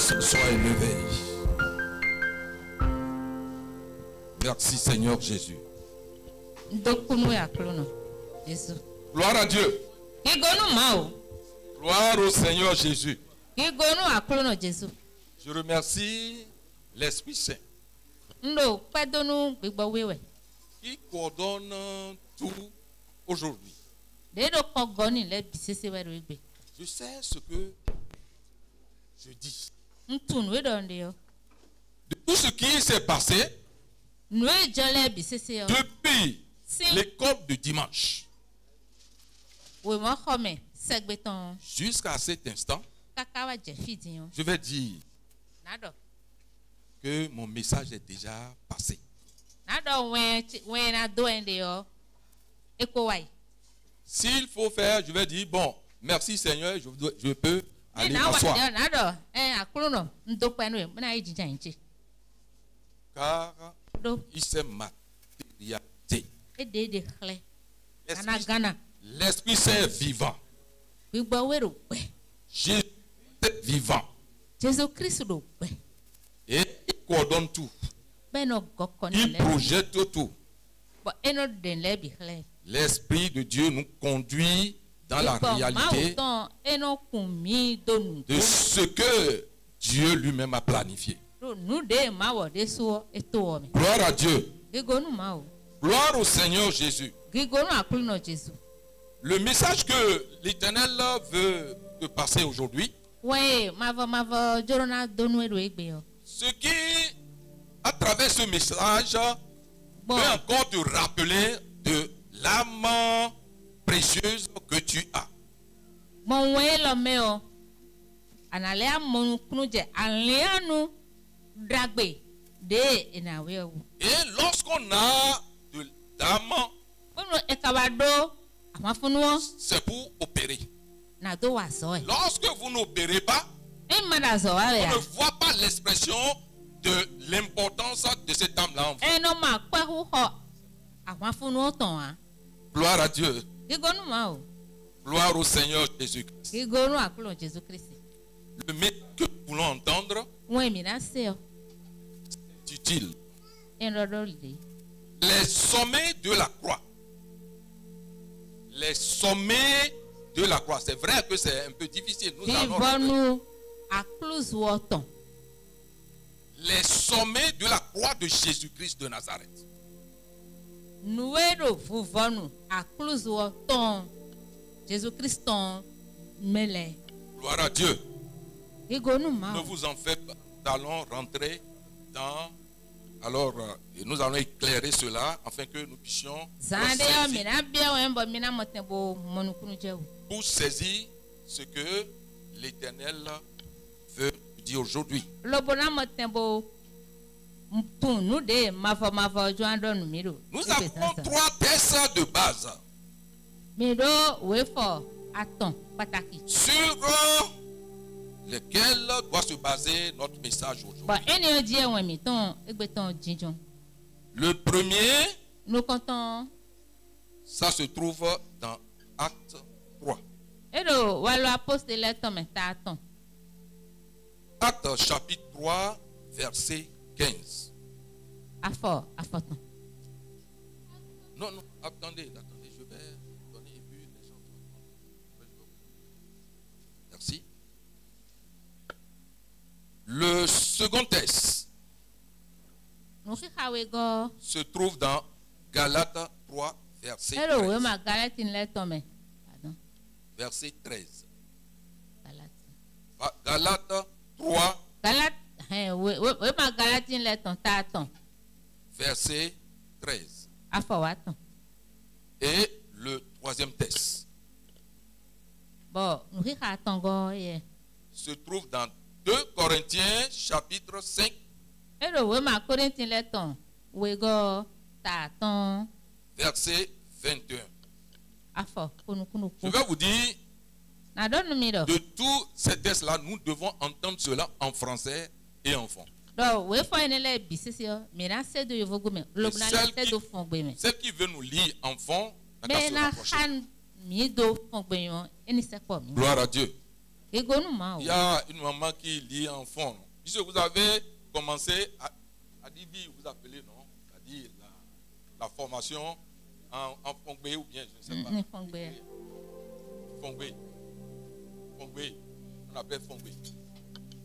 puissance soit élevée. Merci Seigneur Jésus. Gloire à Dieu. Gloire au Seigneur Jésus. Je remercie l'Esprit Saint qui coordonne tout aujourd'hui. Je sais ce que je dis. De tout ce qui s'est passé depuis l'école de dimanche jusqu'à cet instant, je vais dire que mon message est déjà passé. S'il faut faire, je vais dire, bon, merci Seigneur, je peux aller m'asseoir. Car il s'est matérialisé. L'Esprit Saint est vivant. Jésus est vivant. Et il coordonne tout. Il projette tout. L'Esprit de Dieu nous conduit dans la réalité de ce que Dieu lui-même a planifié. Gloire à Dieu. Gloire au Seigneur Jésus. Le message que l'Éternel veut te passer aujourd'hui, ce qui, à travers ce message, peut encore te rappeler de l'âme précieuse que tu as. Et lorsqu'on a de l'âme, c'est pour opérer. Lorsque vous n'opérez pas, on ne voit pas l'expression de l'importance de cette âme-là. Gloire à Dieu. Gloire au Seigneur Jésus-Christ. Le message que nous voulons entendre est utile. Les sommets de la croix. Les sommets de la croix. C'est vrai que c'est un peu difficile. Nous allons les sommets de la croix de Jésus-Christ de Nazareth. Gloire à Dieu. Ne vous en faites pas. Nous allons rentrer dans... Alors, nous allons éclairer cela afin que nous puissions pour saisir ce que l'Éternel veut dire aujourd'hui. Nous avons trois textes de base sur lesquels doit se baser notre message aujourd'hui. Le premier, ça se trouve dans Acte 3. Acte chapitre 3, verset 15. Non, attendez, je vais donner et puis les autres. Merci. Le second texte se trouve dans Galates 3, verset 13. Verset 13. Galates 3, verset 13. Et le troisième texte se trouve dans 2 Corinthiens chapitre 5 verset 21. Je vais vous dire, de tous ces textes-là, nous devons entendre cela en français et en fond. Celle qui veut nous lire en fond, gloire à Dieu. Il y a une maman qui lit en fond. Puisque vous avez commencé à dire, vous appelez, non? À dire la formation en Fongbe ou bien, je ne sais pas. Fongbe. On appelle Fongbe.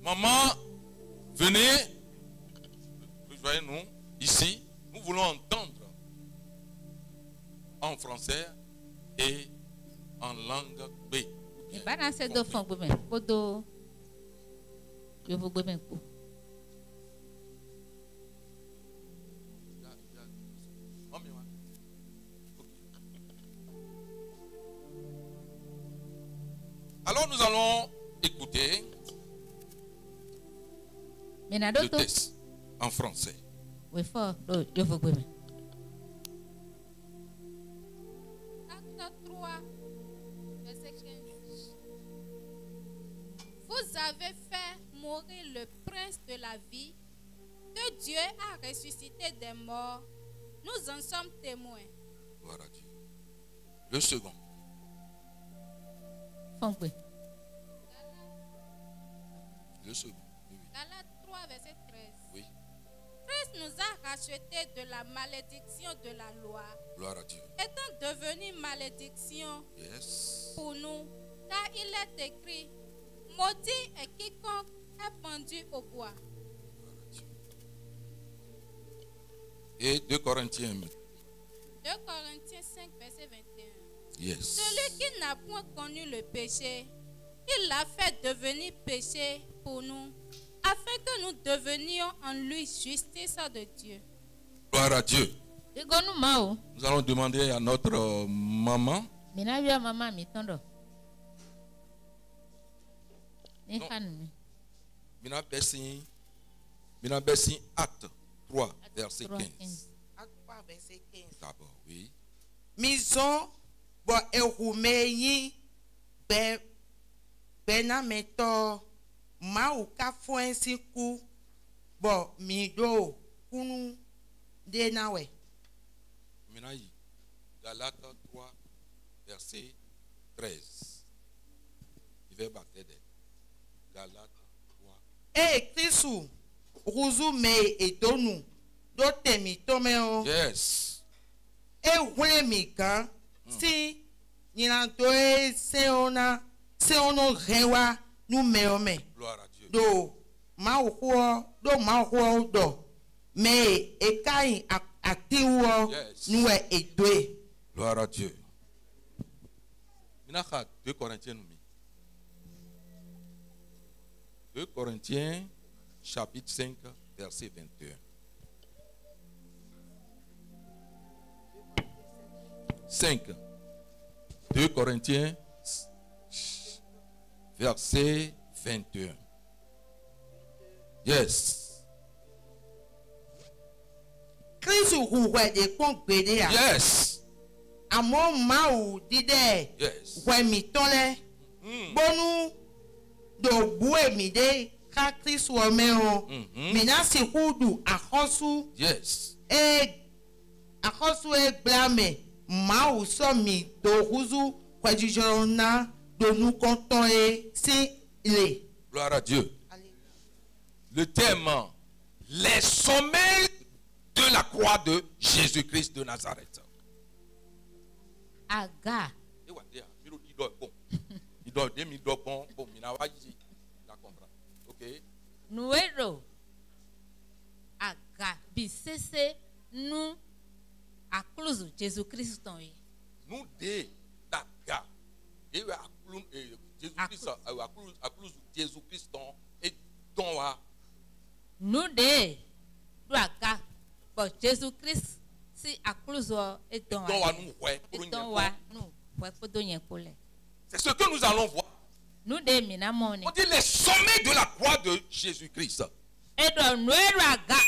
Maman, venez, rejoignez-nous ici. Nous voulons entendre en français et en langue B. Alors nous allons écouter le texte en français. Vous avez fait mourir le prince de la vie, que Dieu a ressuscité des morts. Nous en sommes témoins. Gloire à Dieu. Le second. Le second. Oui. Galates 3, verset 13. Oui. Christ nous a rachetés de la malédiction de la loi. Gloire à Dieu. Étant devenu malédiction pour nous, car il est écrit, maudit est quiconque est pendu au bois. Gloire à Dieu. Et 2 Corinthiens. 2 Corinthiens 5, verset 21. Yes. Celui qui n'a point connu le péché, il l'a fait devenir péché pour nous, afin que nous devenions en lui justice de Dieu. Gloire à Dieu. Nous allons demander à notre maman. Mina Bessin, acte 3, verset 15. Acte 3, verset 15. D'abord, oui. Maison, bon, erumeyi, benameto, mauka fuensiku, bon, mido, kunu, denawe. Minayi, Galates 3, verset 13. Il va battre des Galates 3. Kristu, ruzu me etonu, do temi tomeo. Yes. Mi kan, si, nilanto seona rewa, nu meome. Gloire à Dieu. Do mauhuo do, me ekai aktiwo, nous etwe. Gloire à Dieu. Minaka 2 Corinthiens. 2 Corinthiens, chapitre 5, verset 21. 5. 2 Corinthiens, verset 21. Yes. Christ rouwe de congrès. Yes. Amon maou dide. Yes. Wemitole. Bonu do bue mide. Ka Christ wameo. Minasi hudu ahosu. Yes. Ahosu blame. Maou somi do huzu kwa jijona do nous comptons si il. Gloire à Dieu. Le thème, les sommets de la croix de Jésus-Christ de Nazareth. Aga. Ok. Nuero. Aga. Bisese nous à cause de Jésus-Christ. Nous de daga. Et Jésus-Christ à cause de Jésus-Christ et ton wa. Nous de daga. Bon Jésus-Christ si à cause de ton wa nous c'est ce que nous allons voir. Nous de minamoni. On dit les sommets de la croix de Jésus-Christ. Et donc nous daga.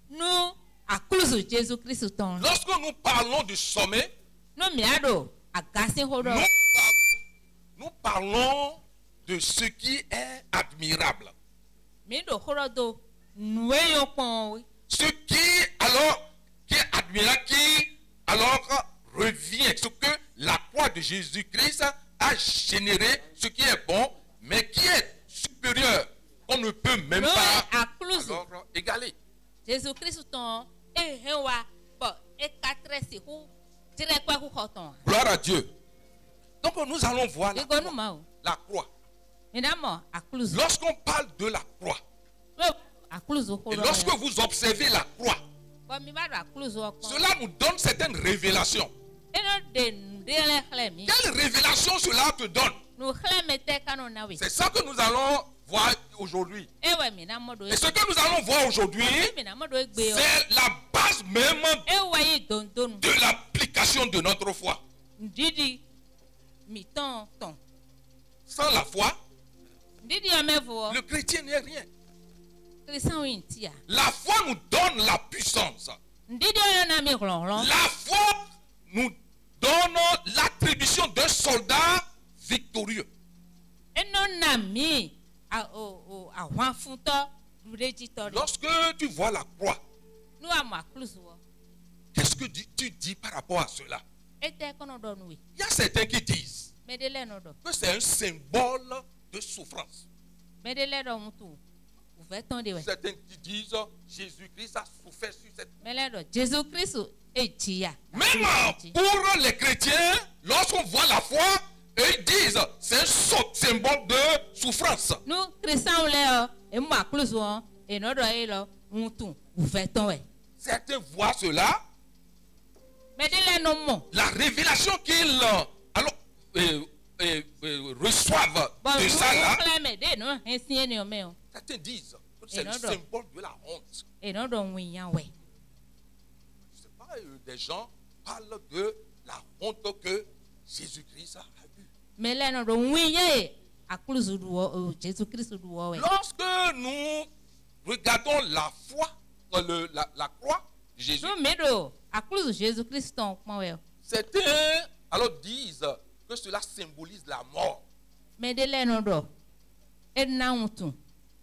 Nous à cause de Jésus-Christ. Lorsque nous parlons du sommet, nous parlons de ce qui est admirable. Ce qui est admirable, qui alors revient, ce que la croix de Jésus-Christ a généré, ce qui est bon, mais égalé. Jésus Christ ton e hewa bo e 4 si ku dire kwa ku khoton. Gloire à Dieu. Donc nous allons voir E gonu ma o. la croix. Mesdames, à close. Lorsqu'on parle de la croix, À close o et lorsque vous observez la croix, Bo mi ba à close o. cela nous donne certaines révélations. E no de le khlemi. Quelle révélation cela te donne? No khleme te kanu na we. C'est ça que nous allons voir aujourd'hui. E we mi na modo Et ce que nous allons voir aujourd'hui, mi na modo egbe o. c'est la base même E wa yi dondonu. de l'application de notre foi. Ndidi mi ton. Sans la foi, Ndidi amevo. le chrétien n'est rien. Christian wintia. La foi nous donne la puissance. Ndidi yo na mi glonglon. La foi nous donne l'attribution d'un soldat victorieux. E no na mi a wan funto dureji tori. Lorsque tu vois la croix, Nu ama close wo. qu'est-ce que tu dis par rapport à cela? E te kono do nu we. Il y a certains qui disent Medele no do. que c'est un symbole de souffrance. Medele do mutu. Ou fait ton de we. Certains qui disent Jésus-Christ a souffert sur cette croix. Mele do Jésus Christ e tia. Même pour les chrétiens, lorsqu'on voit la foi, ils disent c'est un symbole de souffrance. Nu Christian le o e ma close wo e no do e lo mutu. Ou fait ton we. Certains voient cela, Medele no mo. la révélation qu'ils reçoivent Bon, de ça là. clame de no ensie ni o me o. Certains disent que c'est Et le non, symbole de la honte. E no do wiyan we. Je sais pas, des gens parlent de la honte que Jésus-Christ a eue. Mele no do wiyan a close do wo Jésus Christ do wo we. Lorsque nous regardons la foi, la croix de Jésus, Nu me do a close Jésus Christ ton pon we. certains alors disent que cela symbolise la mort. Medele no do e na mutu.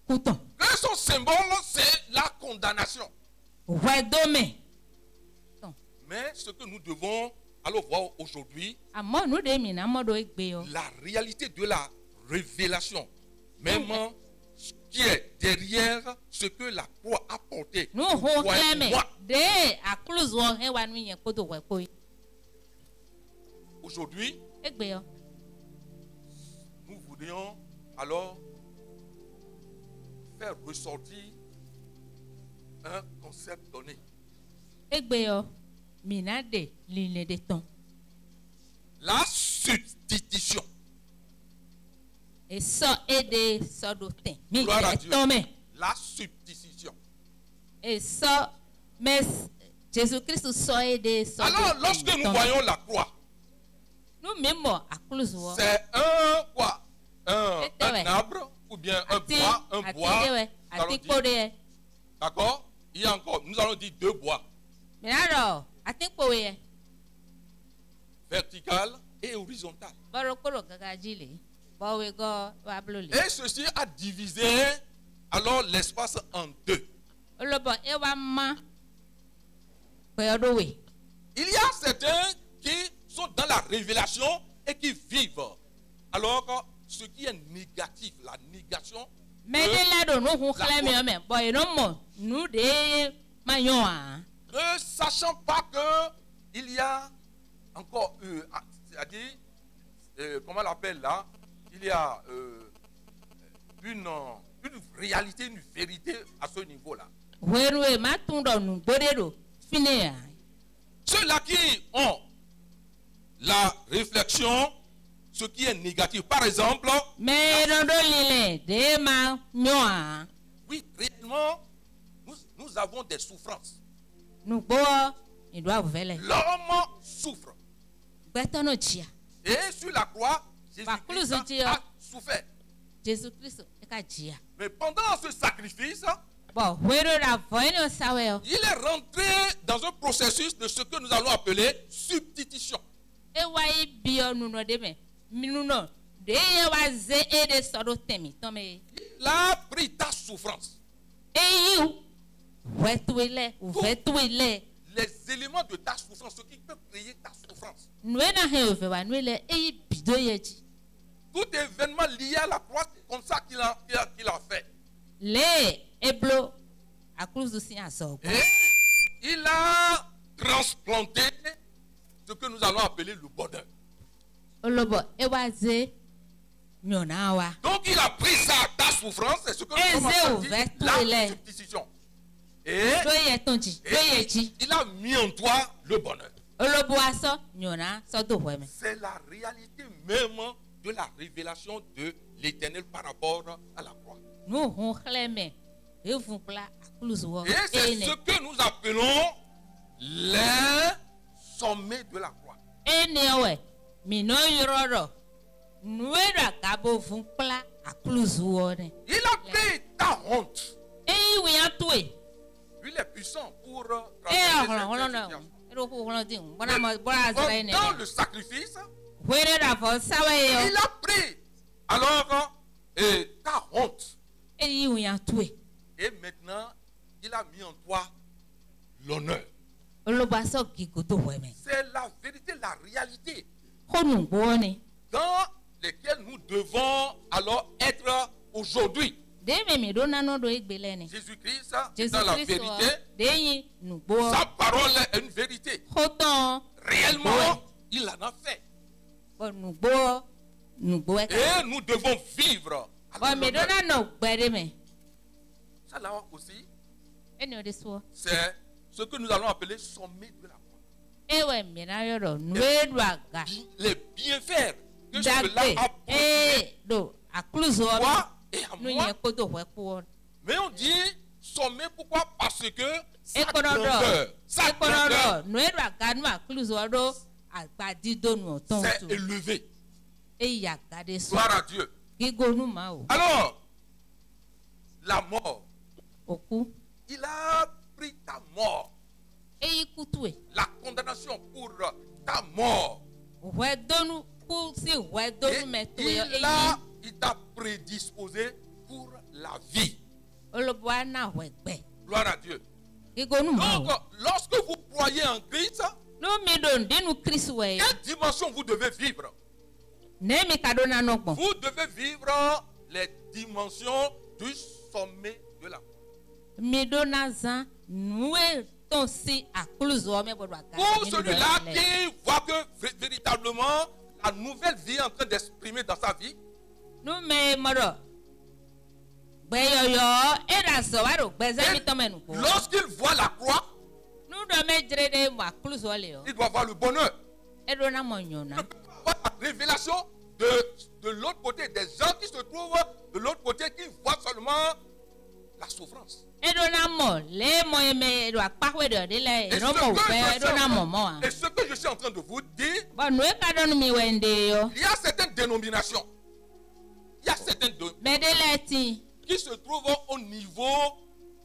Kuton. Que son symbole, c'est la condamnation. Ouais dome. Mais ce que nous devons alors voir aujourd'hui, Amo nu de mi na modo egbe o. la réalité de la révélation, même ce qui est derrière ce que la croix a porté. Nu ho Toi et kleme moi. de a close wo he wa nu yen kodo we koi. Aujourd'hui, Egbe o. nous voudrions alors faire ressortir un concept donné. Egbe o. Mi na de lile de ton. La substitution. E so e de so do ten. Mi Gloire à de Dieu. tome. La substitution. E so mes Jésus Christ so e de so Alors, do lorsque ten. nous voyons la croix, Nu memo a close wo. c'est un quoi? C'était Un ouais. arbre ou bien un Ati bois, un ati bois. de we. Nous allons Ati dire- ko de. D'accord? Il y a encore, nous allons dire deux bois, Mi na do ati ko we. vertical et horizontal. Baro koro gaga jile. Bo we go wa blole. Et ceci a divisé alors l'espace en deux. Olobo e wa ma. Ko yo do we. Il y a certains qui sont dans la révélation et qui vivent. Alors que ce qui est négatif, la négation, Medele do nu hu La kle mi o me. Bo e no mo nu de ma yo a. ne sachant pas que il y a encore, c'est-à-dire, comment on l'appelle là, il y a une réalité, une vérité à ce niveau-là. Weru e ma tun do nu do de do. Fine a. Ceux-là qui ont la réflexion, ce qui est négatif, par exemple, Me do do lile de ma yo a. oui, réellement, nous avons des souffrances. Nu bo e do avele. L'homme souffre. Gbeto no chia. Et sur la croix, Bakulu Jésus-Christ ziti, a souffert. Jésus Christ e ka chia. Mais pendant ce sacrifice, Bon, weru la voye no sawe o. il est rentré dans un processus de ce que nous allons appeler substitution. E wa i bio nu no de me. Mi nu no. De ye wa ze e de so do temi. Tome. Il a pris ta souffrance. E you. Wetuile, wetuile. Les éléments de ta souffrance, ce qui peut créer ta souffrance. Nwe na he ove wa nwele e yi bido ye ji. Tout événement lié à la croix, c'est comme ça qu'il a fait. Le eblo akluzu si aso Et il a transplanté ce que nous allons appeler le bonheur. olobo ewaze nyonawa Donc il a pris ça, ta souffrance, c'est ce que nous Eze avons ouvert dit, tous la les- substitution. Et, doye tonji doye ji il a mis en toi le bonheur. olobo aso nyona so do weme C'est la réalité même de la révélation de l'Éternel par rapport à la croix. nu hu xleme evu kpla akluzu wo Et c'est ene ce que nous appelons les sommets de la croix. ene we mino yororo nuera kabo vu kpla akluzu wo ne Il a pris ta honte. eyi wi atue Lui, il est puissant pour e traverser holo cette no situation. ero ku holo din bona mo bora azra ene Dans le sacrifice, were da fo sawe yo il a pris alors ta honte. eyi wi atue Et maintenant, il a mis en toi l'honneur. olobo aso gigodo weme C'est la vérité, la réalité honu gbo ne dans lesquelles nous devons alors être aujourd'hui. de me do nano do egbele ne Jésus-Christ, Jésus dans la Christ vérité, de yi nugbo sa parole est une vérité. hoton Réellement, Ouais. il en a fait. bo nugbo e Et nous devons vivre. bo avec me do l'honneur. nano gbere me Ça là aussi, eni o de so c'est ce que nous allons appeler sommet de la croix. ewe me na yoro nuedu aga Les bienfaits que cela dagbe a procuré do akluzo à mi toi et à nu moi. ye kodo we ko Mais on dit sommet, pourquoi? Parce que sa ekonodo grandeur, sa grandeur, ekonodo nuedu aga nu akluzo do agbadido nu oton c'est tu élevé. eyi aga de so Gloire à Dieu. gigonu ma o Alors, la mort, oku il a pris ta mort, eyi kutue la condamnation pour ta mort. we donu ku si we Et donu me to yo il t'a prédisposé pour la vie. olobo na we gbe Gloire à Dieu. gigonu ma Donc, o lorsque vous croyez en Christ, no mi do ndinu kristu we quelle dimension vous devez vivre? ne mi kadona no gbon Vous devez vivre les dimensions du sommet de la croix. mi do na zan nuwe ton si akluzo me bodo aga Pour celui-là qui voit que véritablement la nouvelle vie est en train d'exprimer dans sa vie, nu me modo gbeyoyo era so wa do gbeze mi to menu ko lorsqu'il voit la croix, nu do me jere de mo akluzo le yo il doit voir le bonheur. e do na mo nyona Il peut avoir la révélation de l'autre côté, des gens qui se trouvent de l'autre côté qui voient seulement la souffrance. e do na mo le mo me do akpawe do de le Et e no mo pe e do na mo mo a et ce que je suis en train de vous dire, bo nu e kadonu mi wende yo il y a certaines dénominations, il y a certaines me de le ti qui se trouvent au niveau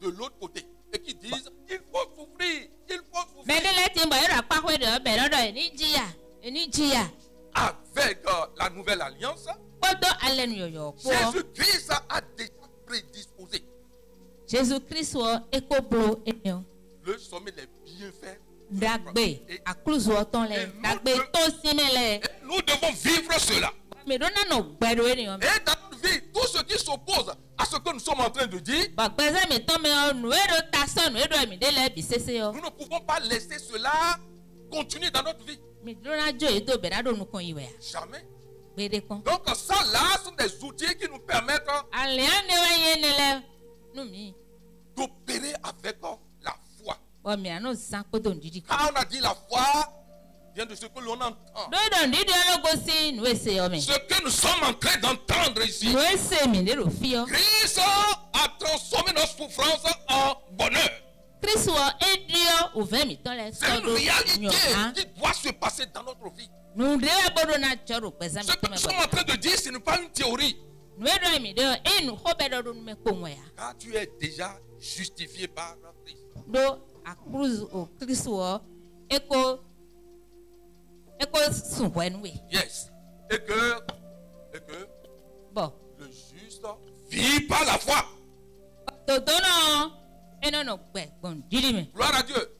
de l'autre côté et qui disent il faut souffrir, il faut me souffrir. de le ti bo e do akpawe do be do do ni jiya Avec la nouvelle alliance, kpoto alenu yoyo po Jésus-Christ a déjà prédisposé Jésus Christ wo ekoblo enyo le sommet des bienfaits. dagbe Et akluzu oton le dagbe to simele nous devons vivre cela. me do na no gbedo enyo Et dans notre vie, tout ce qui s'oppose à ce que nous sommes en train de dire, ba gbeze mi to me nu e do ta so nu e do mi de le bi sese yo nous ne pouvons pas laisser cela continuer dans notre vie. mi do na jo e do be da do nu kon iwe Jamais. gbede kon Donc ça là sont des outils qui nous permettent ale ane wa ye ne le nu mi d'opérer avec la foi. bo mi anu san kodo ndidi ko Quand on a dit la foi, vient de ce que l'on entend. do do ndidi ologo si nu ese yo mi Ce que nous sommes en train d'entendre ici, nu ese mi de do fi yo Christ a transformé nos souffrances en bonheur. Christ wo edio uve mi to le C'est so une do réalité nyoha qui doit se passer dans notre vie. nu de bodo na joro gbeze mi Ce to que me nous sommes en train de dire, ce n'est pas une théorie. nu e do mi de e nu ho be do nu me ko ya Car tu es déjà justifié par Christ. do akruzu o Christ wo eko sun wenu we Yes. Et que bo le juste vit par la foi. to do no eno no gbe gbon diri mi Gloire à Dieu.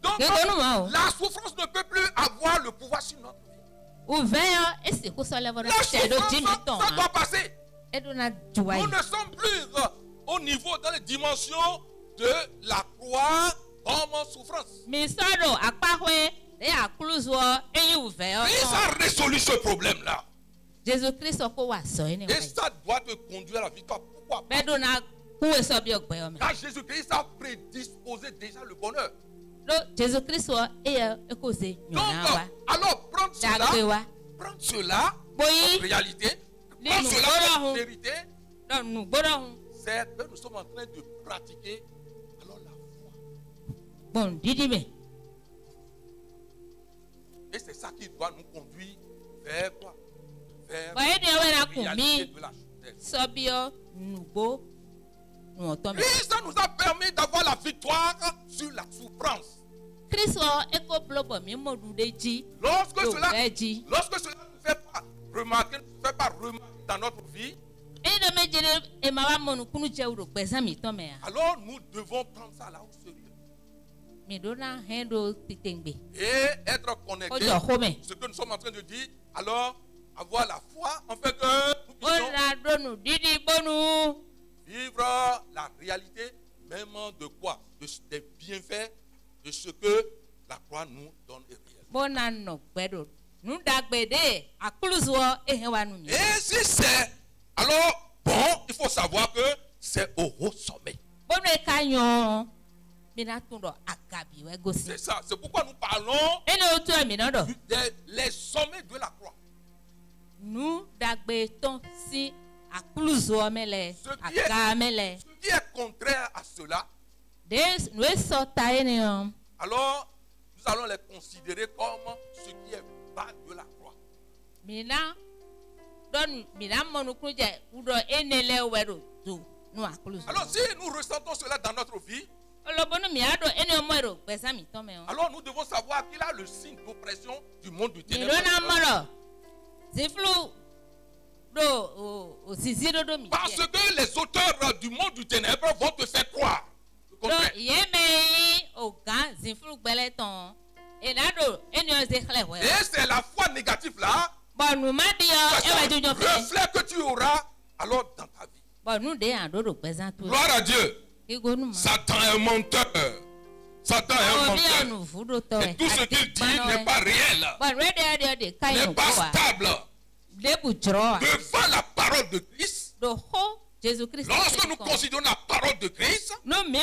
Donc, la souffrance ne peut plus avoir le pouvoir sur notre vie. uve yo esi ko so le bodo La se do dimi souffrance, ton ça doit passer. e do na juwa Nous yi ne sommes plus au niveau, dans les dimensions de la croix comme souffrance. Mi sɔɖo akpaxɔe ɖe akluzoɔ eye wòvɛ Et ça a résolu ce problème-là. Jésus Christ ko wa sɔ ne Et ça doit te conduire à la victoire. Pourquoi? bɛ do na kuwe sɔ bi ɔgbɛ yɔ mɛ. Car Jésus-Christ a prédisposé déjà le bonheur. do Jésus Christ wɔ eye eko se Donc, nyɔna wa alors prendre dagbe cela, wa prendre cela en boyi réalité, Les prendre nous cela voilà, en on- vérité, dɔ nugbɔdɔ hun c'est que nous sommes en train de pratiquer alors la foi. gbɔn didi mɛ Et c'est ça qui doit nous conduire vers quoi? Vers bɔn e de wɛ na la kun réalité mi de la chose. sɔbiɔ nugbo nuwɔtɔ mɛ. Et ça nous a permis d'avoir la victoire sur la souffrance. Christ wɔ eko blɔbɔ mi mɔdu de dzi Lorsque do cela bɛ dzi. ne fait pas remarquer dans notre vie, eye de me dze ɖe ema wa mɔnukunu dze wo do gbɛzã mi tɔ mɛa. alors nous devons prendre ça là au sérieux mi do na hɛn do titengbe et être o connectés. jɔ xɔmɛ. Ce que nous sommes en train de dire, alors avoir la foi en fait que nous o puissions na do nu didi bonu. vivre la réalité même de quoi? Des bienfaits de ce que la croix nous donne et réel. bona nɔ gbɛ do nudagbe de akluzoɔ ehe wa nu mi. Et si c'est alors bon, il faut savoir que c'est au haut sommet. bonu eka nyɔ mina tun dɔ agabi wɛ gosi. C'est ça, c'est pourquoi nous parlons ene o to mi nɔ dɔ. les sommets de la croix. nudagbe tɔn si akluzoɔ mɛ lɛ aga mɛ lɛ. Ce qui est contraire à cela, de nu esɔ ta ye ne yɔ. alors nous allons les considérer comme ce qui est bas de la croix. mina dɔnu mina mɔnukunu dze wudɔ ene lɛ wɛ do do nu akluzoɔ. Alors si nous ressentons cela dans notre vie, olobonu mi ado ene mɔ do gbɛzã mi tɔ mɛ o. alors nous devons savoir qu'il a le signe d'oppression du monde du mi ténèbre. do na mɔ dɔ ziflu do o sisi do do mi Parce tiɛ. que les auteurs du monde du ténèbre vont te faire croire le do contraire. yeme yi o gan ziflu gbɛlɛ tɔn ena do ene yɔ ze xlɛ wɛ. Et c'est la foi négative là, bɔn nu ma di yɔ c'est ewa le jɔjɔ fɛ. reflet que tu auras alors dans ta vie. bɔn nu de yan do do gbɛzã to. Gloire à Dieu. igo nu ma. Satan est menteur. Satan est ɔ un bi yɔ menteur. nu fu do tɔ Et tout ce ati qu'il dit gbanɔ n'est pas wɛ. réel, bɔn nu de de ka yi n'est nu pas ko wa. stable. lebu dzrɔ wa. Devant la parole de Christ, do xɔ Jésus Christ. lorsque nous considérons la parole de Christ nu mi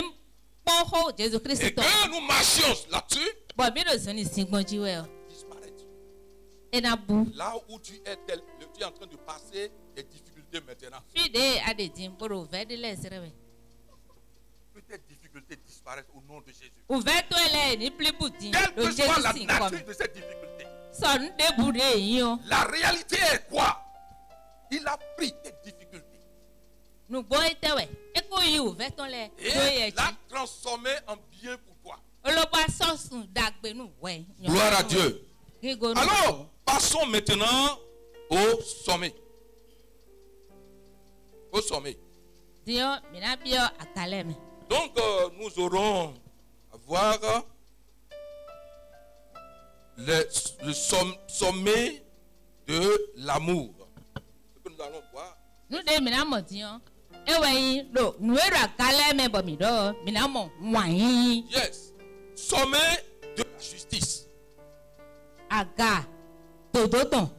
kpɔ xɔ Jésus Christ et tɔ. que nous marchions là-dessus, bɔn mi do zɔni si gbɔdzi wɛ o. disparaître. ena bu. Là où tu es, tu es en train de passer des difficultés maintenant. fi de ade di boro vɛ de lɛ srɛ wɛ. Que tes difficultés disparaissent au nom de Jésus. o vɛ to lɛ ni plibu di Quelle do que soit la Jésus si nature kɔmi. de cette difficulté, sɔnu de bu de yi o. la réalité est quoi? Il a pris tes difficultés nugbɔ yi tɛ wɛ eko yi o vɛ tɔ lɛ do et yɛ l'a dzi. transformé en bien pour toi. ologba sɔsun dagbe nu wɛ. Gloire à Dieu. gigo nu. Alors, passons maintenant au sommet. Au sommet. diɔ mina biɔ akalɛ mɛ. Donc, nous aurons à voir le sommet de l'amour. Ce que nous allons voir. nu de mina mɔ diɔ ewɛ yi do nu ero akalɛ mɛ bɔ mi dɔ mina mɔ wanyi. Yes. Sommet de la justice. aga dodo tɔn.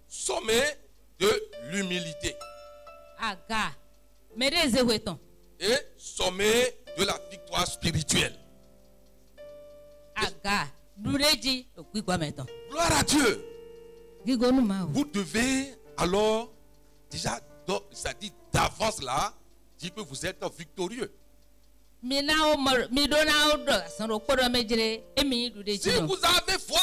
Sommet de l'humilité. aga mɛde zewe tɔn. Et sommet de la victoire spirituelle. aga dureji okpigbɔmɛ tɔn. Gloire à Dieu. gigo nu ma o. Vous devez alors, déjà, ça dit d'avance là, dire que vous êtes victorieux. mina o mɔ mi do na o dɔ sanro kpɔdɔ mɛdzre emi du de Si dzi vous avez foi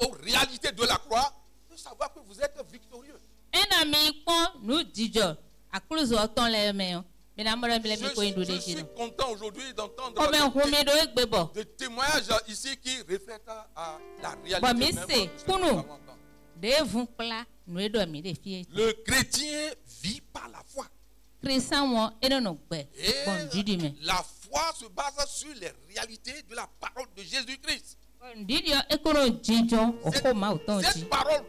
aux réalités de la croix, vous savez que vous êtes victorieux. ena mi kpɔn nu dzidzɔ akluzɔ tɔn lɛ mɛ o mina mɔdɔ mi lɛ mi ko yin du Je de suis dzi content aujourd'hui d'entendre kɔmɛ humi do egbe bɔ des témoignages ici qui reflètent à la réalité. Bon, mais même c'est de ce que pour nous nous. avons entendu. de vun kpla nu edɔ mi de fie Le chrétien vit par la foi. kristian wɔ ene no gbɛ Et bɔn didi mɛ la foi se base sur les réalités de la parole de Jésus-Christ. bɔn didi yɔ ekoro dzidzɔ o ko ma o tɔn dzi Cette parole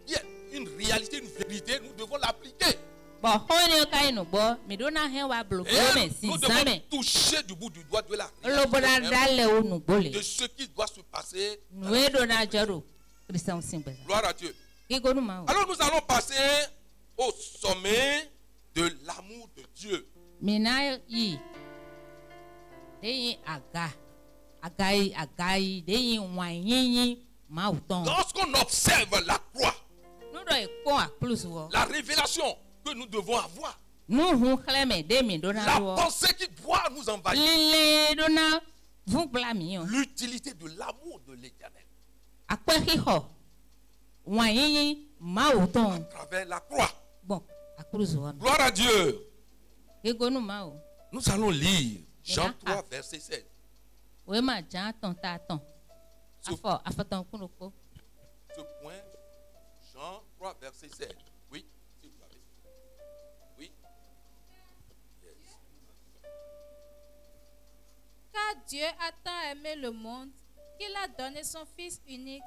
qui est une réalité, une vérité, nous devons l'appliquer. Bon, on est quand nous mais donna hen wa bloqué mais Et si nous devons jamais. toucher du bout du doigt de la Le bonheur d'aller où nous bolé. de ce qui doit se passer. Nous donna jaro. Christian simple. Gloire à Dieu. Ego nous ma. Alors nous allons passer au sommet de l'amour de Dieu. Mina yi. Deyi aga. Agai, deyi wanyi ma autant. Lorsqu'on observe la croix, Nous doit quoi plus wo. la révélation que nous devons avoir, Nous hu cleme de mi donna la wo. pensée qui doit nous envahir, Lele donna vous blamion. l'utilité de l'amour de l'Éternel Akwe ho. Wanyi ma autant. à travers la croix. Bon, a plus wo. Gloire à Dieu. Ego nous ma o. Nous allons lire Jean Maintenant, 3, verset 16. Oui, ma Jean ton taton. Afo ton kunoko. Ce point, Jean 3, verset 16. Oui, si vous avez. Oui. Yes. Car Dieu a tant aimé le monde qu'il a donné son Fils unique,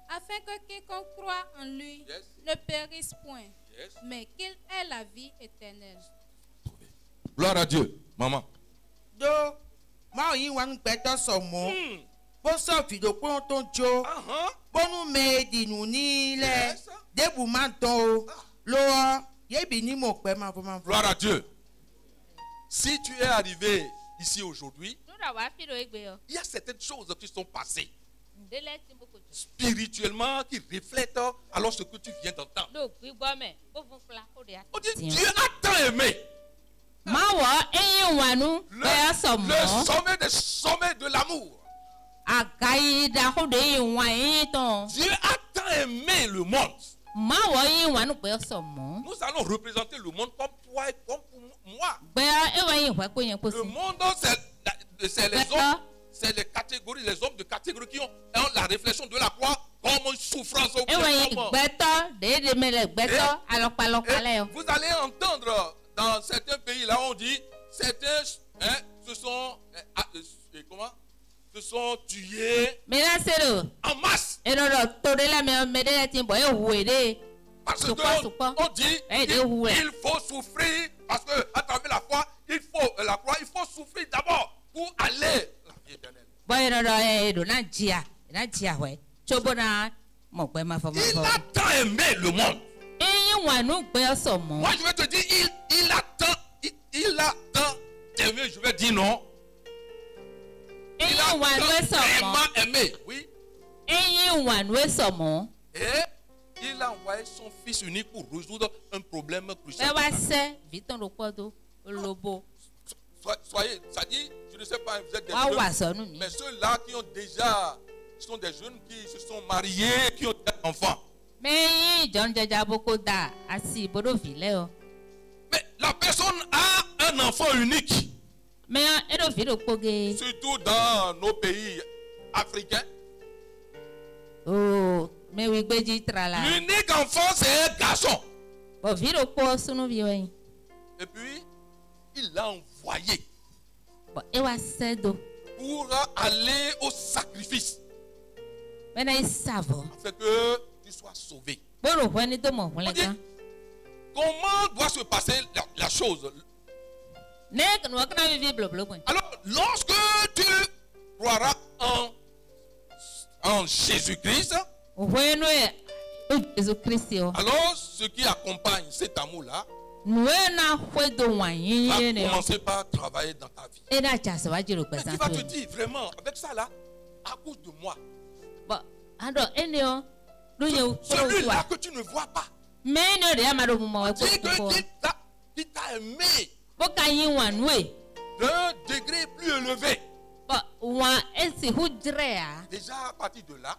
afin que quiconque croit en lui Yes. ne périsse point, Yes. mais qu'il ait la vie éternelle. Gloire à Dieu. Maman. do ma yin wan gbeto so mo bo so fi do ko ton jo bonu me di nu ni le Yes. debu ma ton o lo ye bi ni mo pe ma fo ma fo. Gloire à Dieu. Si tu es arrivé ici aujourd'hui, Nous doit fi do egbe yo. il y a certaines choses qui sont passées Ndele ti beaucoup. spirituellement qui reflètent alors ce que tu viens d'entendre. Do gbigbo me, bo fun fla o de On dit Dieu a tant aimé. Ma wo eyin wanu be so mo. Le sommet des sommets de l'amour. Agai da ho de yin wan yin ton. Dieu a tant aimé le monde. Ma wo yin wanu be so mo. Nous allons représenter le monde comme toi et comme pour moi. Be e wa yin wa ko yen ko Le si. monde, c'est les hommes, c'est les catégories, les hommes de catégorie qui ont la réflexion de la croix comme une souffrance au E wa yin cœur. gbeto de mele gbeto alopalopale yo. Vous allez entendre dans certains pays, là on dit, certains se sont, comment? Se sont tués Me la sero. en masse. E do to de la me de ti bo e wu de. Parce Soupa. qu'on dit il faut souffrir, parce qu'à travers la croix, il faut souffrir d'abord pour aller la vie éternelle. Boy do na jia we. Chobo na mo pe ma fo ma Il fo. a tant aimé le monde. Eyin wanu gbe so mo. Moi, je vais te dire, il a tant aimé, je vais dire non. Il a Eyin wanu so tant mo. vraiment aimé, oui. Eyin wanu so mo. Et il a envoyé son fils unique pour résoudre un problème Be crucial. wa se viton do podo olobo. Soyez, ça dit, je ne sais pas, vous êtes des Wa wa jeunes, so nu mi. mais ceux-là qui ont déjà, ce sont des jeunes qui se sont mariés, qui ont des enfants. Me yin John jaja boko da asi bodo vile o. Mais la personne a un enfant unique, Me e do vile poge. surtout dans nos pays africains. Oh, me wi gbeji trala. L'unique enfant, c'est un garçon. Bo vile po sunu vi wen. Et puis, il l'a envoyé Bo e wa se do. pour aller au sacrifice, Me na isavo. afin que tu sois sauvé. Bodo hweni do mo On hwen dit, kan. comment doit se passer la chose? Nek no kana vivi bloblo kwen. Alors, lorsque tu croiras en Jésus-Christ, Hwenu e o Jesu Kristi o. alors ce qui accompagne cet amour-là Nwe na hwedo wan yin va yin e o. commencer par travailler dans ta vie. E na chase wa jiro Mais pesan tu vas te to. dire, vraiment, avec ça là, à cause de moi, Bo ando ene o. Do ye o celui-là wa. que tu ne vois pas, Me no de amado mo wa ko dit ko. qu'il t'a aimé Bo ka yin wan we. d'un degré plus élevé. Bo wa esi hu jre a. Déjà à partir de là,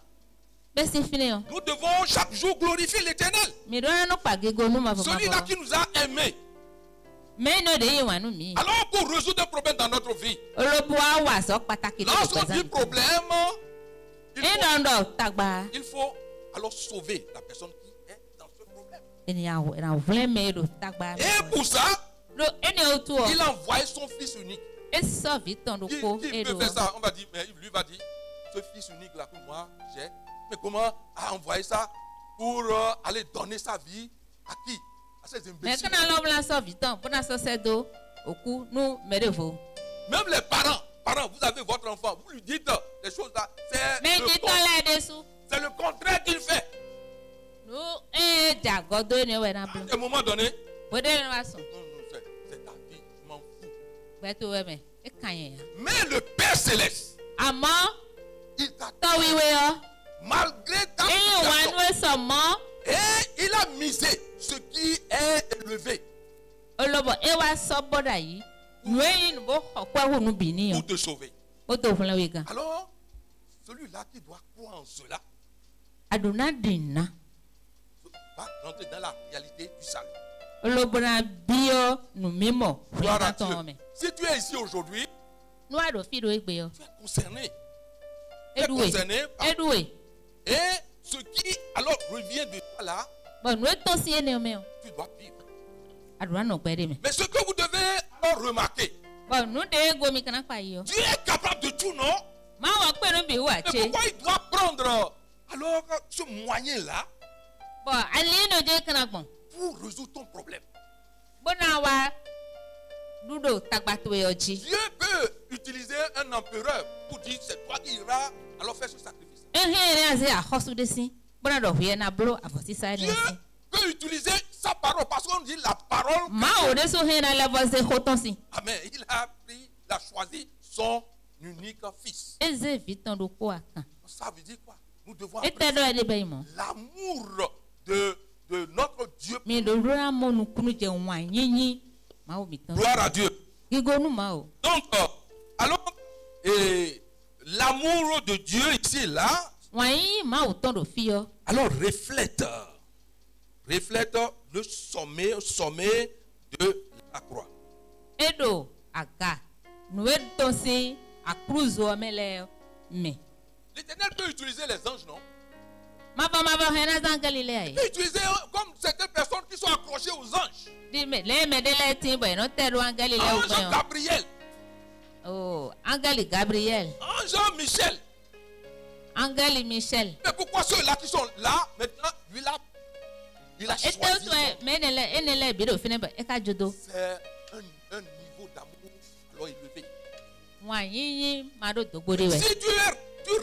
Be si fini o. nous devons chaque jour glorifier l'Éternel. Mi do no pa gego nu ma fo ma Celui-là fo. qui nous a aimés. Me no de yin wan nu mi. Alors pour résoudre un problème dans notre vie, Olobo a wa so pataki de lorsqu'on dit pesan. problème, E tagba. il faut alors sauver la personne qui est dans ce problème. Enia o na vle me do tagba. Et pour ça, Do ene o tu o. il a envoyé son fils unique. E so viton do Qui ko peut e do. faire ça? On va dire, mais lui va dire, ce fils unique là que moi j'ai, mais comment a envoyé ça pour aller donner sa vie à qui? À ces Mais imbéciles. quand l'homme l'a sauvé, pour la société, au coup, nous, mettez-vous. Même les parents, vous avez votre enfant, vous lui dites des choses là, Mais qui t'en l'a dessous? c'est le contraire qu'il fait. Nous, Jagodo, nous, À un moment donné, vous devez nous assumer. non, c'est ta vie, je m'en fous. Mais tu vois, mais, et quand il y a? Mais le Père Céleste, Amant, il t'a toi, oui, oui, malgré ta et situation, on va nous sommes. et il a misé ce qui est élevé Olobo, et wa sobo dayi. Nous, nous, quoi, nous, bini, pour te sauver. Oto, vous l'avez dit. Alors, celui-là qui doit croire en cela Aduna dina. va rentrer dans la réalité du salut. Olobo na bio, nous, mimo. Gloire à Dieu. Si tu es ici aujourd'hui, Nous, à l'office, tu es concerné. Tu es Edoué. concerné par... Edoué. Et ce qui alors revient de toi là, Bon, nous, étions si énervés. tu dois vivre. Aduna, non, pas aimer. Mais ce que vous devez alors remarquer, Bon, nous, de gomi, kana pas yo. Dieu est capable de tout, non? Ma wa pe no bi wa Mais che. pourquoi il doit prendre alors ce moyen-là Bon, ali no de kana gbon. pour résoudre ton problème? Bona wa dudo tagbato e oji. Dieu peut utiliser un empereur pour dire c'est toi qui iras alors faire ce sacrifice. He aze a hosu de sin. Bona do hie na blo avosi sa Dieu ni sin. peut utiliser sa parole parce qu'on dit la parole. Ma o de so he na level ze hoton sin. Amen. Il a choisi son unique fils. Eze vitan do ko akan. Ça veut dire quoi? Nous devons E te do e de be mo. l'amour de notre Dieu. Mi do ra mo nu kunu je wan yinyin. Ma o bitan. Gloire à Dieu. Gigonu ma o. Donc, alors, l'amour de Dieu ici et là, Wan yin ma o ton do fi yo. alors reflète le sommet de la croix. Edo aga. Nu e ton sin a cruz o mele me. L'Éternel peut utiliser les anges, non? Ma va hena zan Galilée. Il peut utiliser comme certaines personnes qui sont accrochées aux anges. Dime le me de le tin boy no teru Galilée o Ange boy. Gabriel, Oh, Angeli Gabriel, ange Michel. Angeli Michel. Mais pourquoi ceux-là qui sont là, maintenant, lui là, il a Et choisi. toi menele enele bi do fine ba e ka jodo. C'est un niveau d'amour alors élevé. Wa yin ma do dogbore we. Si tu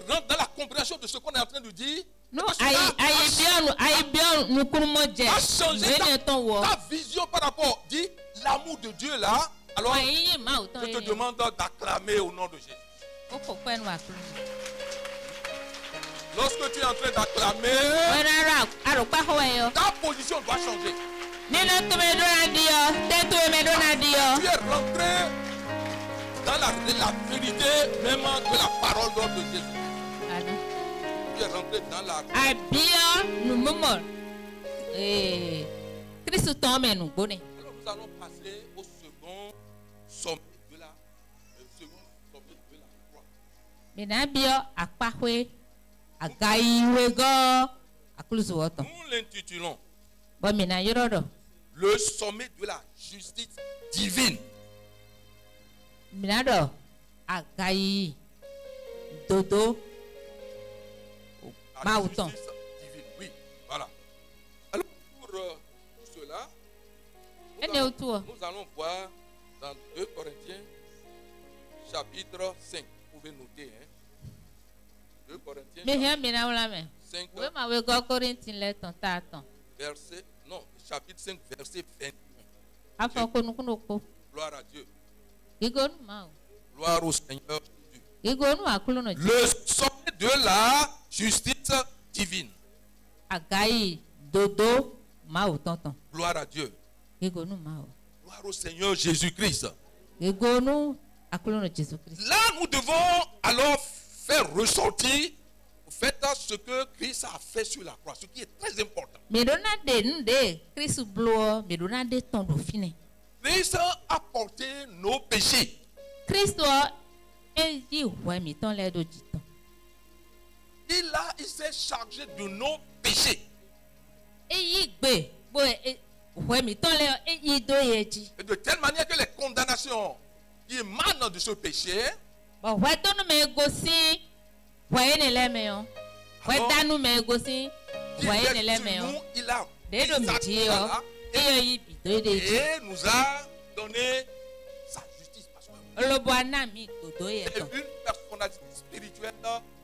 rentres dans la compréhension de ce qu'on est en train de dire, No parce que ayi bion nu kurmo je. a changé Ne ton wo. ta vision par rapport, dit l'amour de Dieu là. Alors, Wa yin ma o ton je te yin. demande d'acclamer au nom de Jésus. O ko pe nu akuru. Lorsque tu es en train d'acclamer, O rara aro pa ho e yo. ta position doit changer. Ni no to me do na dio, te to me do na dio. Tu es rentré dans la vérité même de la parole de Jésus. Ana. Tu es rentré dans la... Abia nu momo. Kristo ton me nu gbone. Alors nous allons passer au second sommet de la croix. Mina bio akpahwe agaiwe go akuluzu woto. Nous l'intitulons Bo mina yorodo. le sommet de la justice divine. Mina do agai dodo La Mauton. justice divine, oui, voilà. Alors pour cela, Ene otuo. nous allons voir dans 2 Corinthiens chapitre 5. Vous pouvez noter, hein. 2 Corinthiens Me hia mina wala me. 5, We ma we go Corinthien le ton ta ton. chapitre 5, verset 21. Afo ko nukuno ko. Gloire à Dieu. Gigo nu ma o. Gloire au Seigneur Jésus. Gigo nu akulu no. Le sommet de la justice divine. Agai dodo ma o tonton. Gloire à Dieu. Gigo nu ma o. Gloire au Seigneur Jésus-Christ. Gigo nu akulu no Jesus Christ. Là, nous devons alors faire ressortir au fait ce que Christ a fait sur la croix, ce qui est très important. Medona de nde Christ blo medona de ton do fine. Christ a porté nos péchés. Christ e yi we mi ton le do jiton. Il s'est chargé de nos péchés. E yi gbe bo e we mi ton le e yi do yeji. Et de telle manière que les condamnations qui émanent de ce péché, Bo we to no me gosi we ne le me yo. We Alors, danu me gosi qui we reste ne le sur me yo. nous, il a Des pris sa domitiers, croix là eyo yi bido de ji Et nous a donné sa justice. Parce que olobo anami dodo ye c'est ton une personnalité spirituelle,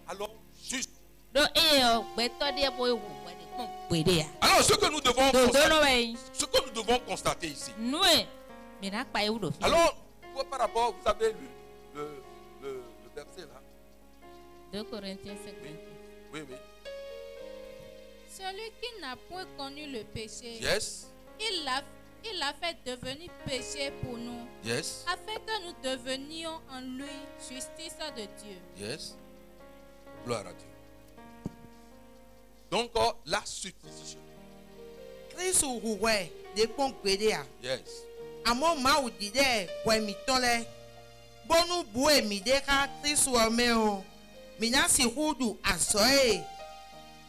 alors juste. do eyo gbeto de bo ewu gbede kon gbede ya Alors ce que nous devons dodo constater, no we ce que nous devons constater ici. nue mina pa ewu do fi Alors, par rapport, vous avez le verset là. 2 Corinthiens 5 Oui, oui. Celui qui n'a point connu le péché, Yes, il l'a fait devenir péché pour nous, yes, afin que nous devenions en lui justice de Dieu. yes. Gloire à Dieu. Donc, la substitution. Kristu huwe de kpɔn gbede a. Yes. Àmọ́ màá di dɛ wẹ̀mí tán lɛ. Bọ́nú bu èmi dé ká Kristu ọmọ o. Mìíràn sì húdù àzọ́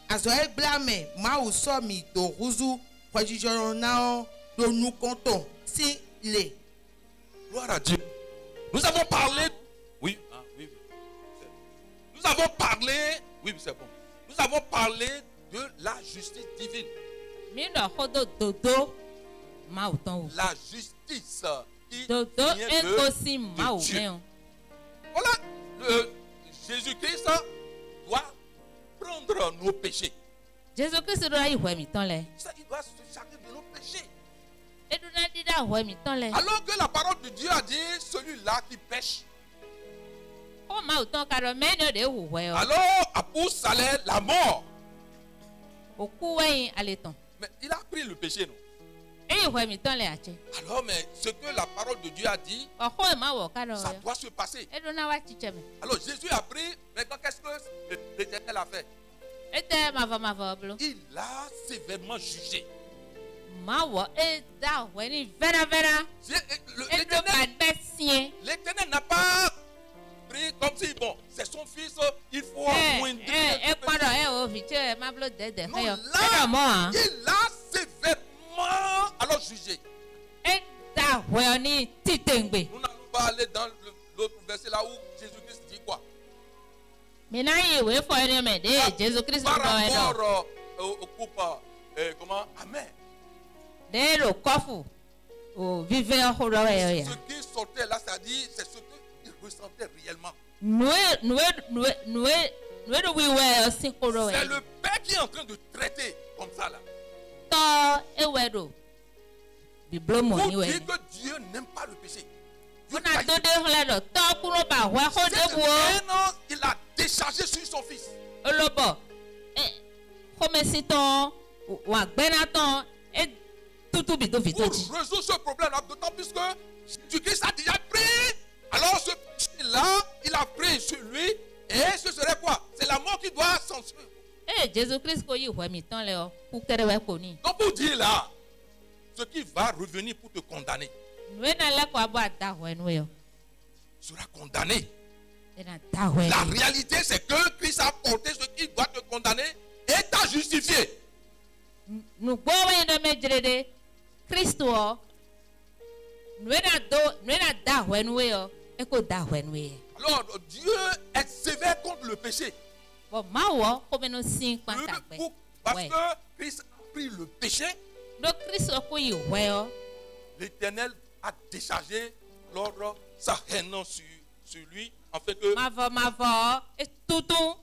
ẹ̀ gblámẹ̀ màá sọ mi tó húzú pẹ̀jújọ́rọ̀ náà lónú kọ́tọ̀ sí ilé. Gloire à Dieu. Nous avons parlé. Oui, oui, oui. Nous avons parlé. Oui, c'est bon. Nous avons parlé de la justice divine. mi do xodo dodo ma o ton o La justice qui dodo vient ekosi de ma o Dieu. me o Voilà, Jésus-Christ doit prendre nos péchés. Jesu Kristu do ayi hwe mi ton le Il doit se charger de nos péchés. edu na di da hwe mi ton le Alors que la parole de Dieu a dit, celui-là qui pêche, o ma o ton ka do me ni o de wu hwe o alors a pour salaire la mort. o ku weyin ale ton Mais il a pris le péché, non? eyi hwe mi ton le ache Alors, mais ce que la parole de Dieu a dit, o ho ma wo ka do ça yo doit se passer. edu na wa chiche me Alors Jésus a pris, maintenant qu'est-ce que l'Éternel a fait? ete ma va blo Il l'a sévèrement jugé. ma wo e da hwe ni vera edu ka L'Éternel be sien l'Éternel n'a pas pris comme si, bon, c'est son fils, il faut amoindrir. e kpɔdɔ e o fi tse ma blo dede Non, he yo là, eɖɔ mɔ hã il l'a sévèrement alors jugé. e da hwɛ ni titengbe Nous n'allons pas aller dans l'autre verset là où Jésus-Christ dit quoi? mina yi ìwé fɔ ɛni mɛ de Jesu Kristu Par dɔ yɛ dɔ rapport au couple, comment? Amen. de lo kɔfu o vive ɔxɔ dɔ yɛ Ce ya qui sortait là, c'est-à-dire, c'est ce qu'il ressentait réellement. nue do wi wɛ ɔsi ko dɔ C'est yɛ le Père qui est en train de traiter comme ça là. tɔ ewɛ do biblo mɔ ni Pour wɛ dire que Dieu n'aime pas le péché. Dieu funa trahit. do de xlɛ dɔ tɔ kuro ba hwɛ xɔ de C'est wo maintenant il a déchargé sur son fils. olobɔ xɔmesitɔ wa gbɛna tɔ e tutu bi do vi Pour to dzi. résoudre ce problème-là, d'autant plus que Jésus-Christ a déjà pris. Alors ce péché-là, il a pris sur lui. Et ce serait quoi? C'est la mort qui doit s'en suivre. Jesu Christ ko yi hwɛ mi tɔn le o ku kɛrɛ wɛ ko ni Donc pour dire là, ce qui va revenir pour te condamner nue na lɛ ko abo ada hwɛ nu yɔ sera condamné. ena da hwɛ La ni réalité, c'est que Christ a porté ce qui doit te condamner et t'a justifié. nugbo wɛ dɔ mɛ dzre de Kristu ɔ nue na da hwɛ nu yɔ eko da hwɛ nu yɛ Alors Dieu est sévère contre le péché. bɔn mawɔ ko bɛ no si kpanta gbɛ Parce Ouais. que Christ a pris le péché, do Kristu ko yi hwɛ yɔ l'Éternel a déchargé l'ordre, sa haine sur lui, en fait que mavɔ etutu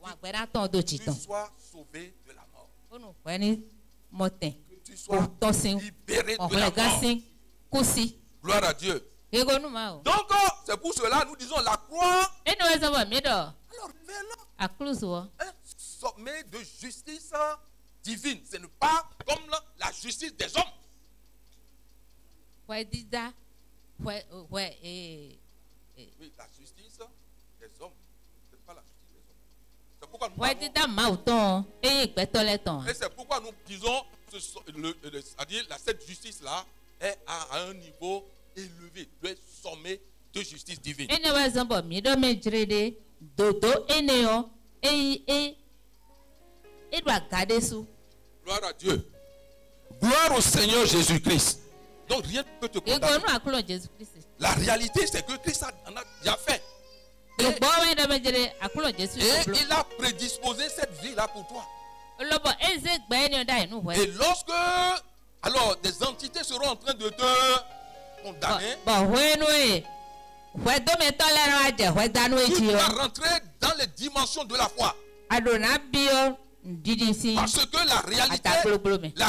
wa gbɛna tɔn do tsi tu tɔn sois sauvé de la mort. o nu hwɛ ni mɔtɛn Que tu o sois tɔsi libéré de la ɔhlɛ mort. gasi kusi Gloire à Dieu. ego nu ma o. Donc, c'est pour cela nous disons la croix. Eni wɛ sɔbɔ mi dɔ Alors, révèle akulusu wɔ un sommet de justice divine. Ce n'est pas comme la justice des hommes. wɛ dida wɛ Oui, la justice des hommes. Ce n'est pas la justice des hommes. C'est pourquoi nous wɛ parlons- dida maaw tɔn eye gbɛtɔ lɛ tɔn Et c'est pourquoi nous disons, c'est-à-dire cette justice-là est à un niveau élevé, le sommet de justice divine. eni wɛ sɔbɔ mi dɔ mi dzre de dodo ene yɔ eyi edo aga de su Gloire à Dieu. Gloire au Seigneur Jésus-Christ. Donc rien ne peut te ego condamner. nu akulɔ Jesu Kristi La réalité, c'est que Christ en a déjà fait. Et, gbɔ wɛ dɔ mi dzre akulɔ Jesu et blo il a prédisposé cette vie-là pour toi. olobɔ eze gbɛ eni yɔ da yi nu Et wɛ lorsque alors des entités seront en train de te condamner. Bon, ouais, nous, ouais, demain, t'as l'air de ouais, dans nous, Tu vas rentrer dans les dimensions de la foi. Adona bio, didi Parce que la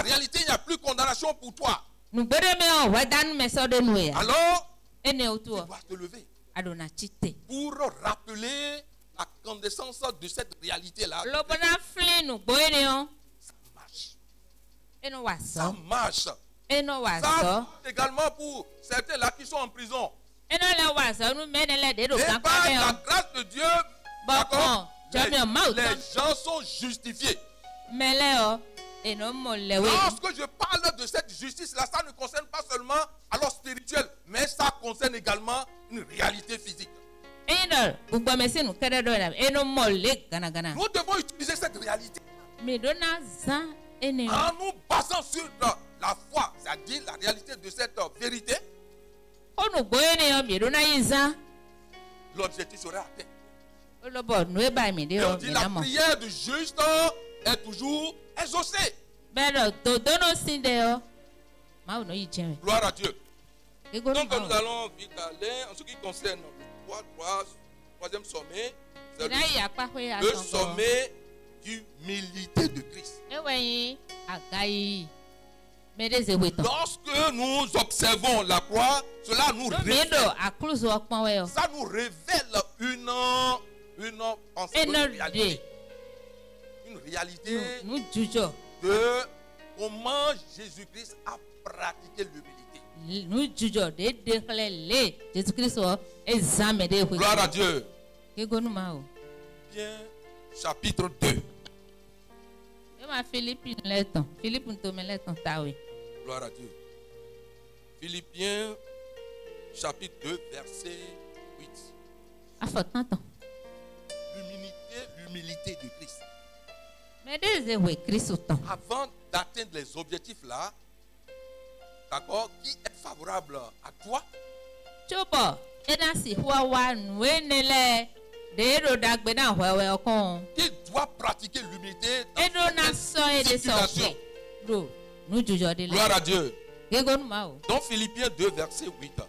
réalité, il n'y a plus condamnation pour toi. nous bereme ouais, dans mes sortes de nous. Alors, Et ne tu autour. dois te lever Adona chite. pour rappeler la condescendance de cette réalité-là. Lobona fli nous boénéon. Ça marche. Et nous Ça wasso. marche. Et nous Ça wasso. marche également pour certains là qui sont en prison. Et nous le wasso. Nous menons les dédos. Et par la grâce de Dieu, d'accord, les gens sont justifiés. Mais là, et non, mon lewe. Lorsque je parle de cette justice-là, ça ne concerne pas seulement alors spirituel, mais ça concerne également une réalité physique. Et non, vous commencez nous faire de la. Et non, mon leg, gana gana. Nous devons utiliser cette réalité Mais donna zan et ne. en nous basant sur la foi, c'est-à-dire la réalité de cette vérité. On nous boénéon, mais donna izan. L'objectif serait atteint. Le bon, nous est pas mis de Et on dit la prière du juste est toujours exaucée. Mais non, dono sindeo. Ma ou no y tient. Gloire à Dieu. Et Donc nous allons vite aller en ce qui concerne le troisième sommet. C'est le sommet d'humilité de Christ. Lorsque nous observons la croix, cela nous révèle, ça nous révèle une pensée, une réalité de comment Jésus-Christ a pratiqué l'humilité. Gloire à Dieu. Bien, chapitre 2. Gloire à Dieu. Philippiens, chapitre 2, verset 8. L'humilité de Christ. Avant d'atteindre les objectifs là, d'accord, qui est favorable à toi, qui doit pratiquer l'humilité dans cette situation. Gloire à Dieu. Donc Philippiens 2, verset 8. Philippiens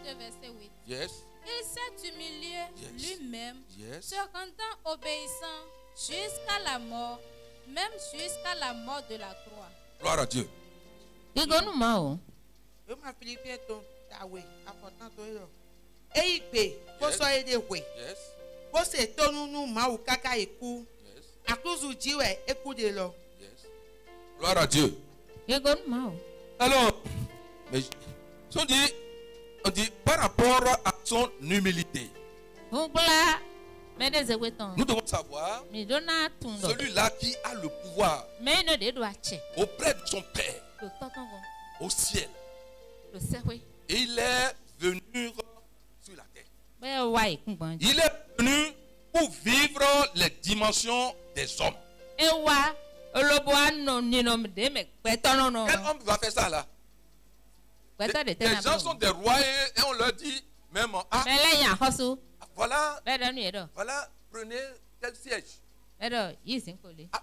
2, verset 8. Yes. Il s'est humilié lui-même, Yes. se rendant obéissant jusqu'à la mort, même jusqu'à la mort de la croix. Gloire à Dieu. Eu ma Philippiens ton tawe important to yo. E igbe ko so ede we. Yes. Ko se tonu nu ma u kaka eku. Yes. Akuzu jiwe eku de lo. Yes. Gloire à Dieu. Alors, mais on dit par rapport à son humilité. Nous devons savoir celui-là qui a le pouvoir auprès de son Père au ciel. Et il est venu sur la terre. Il est venu pour vivre les dimensions des hommes. Quel homme va faire ça là? Les gens sont des rois et on leur dit même voilà, prenez tel siège. Ah,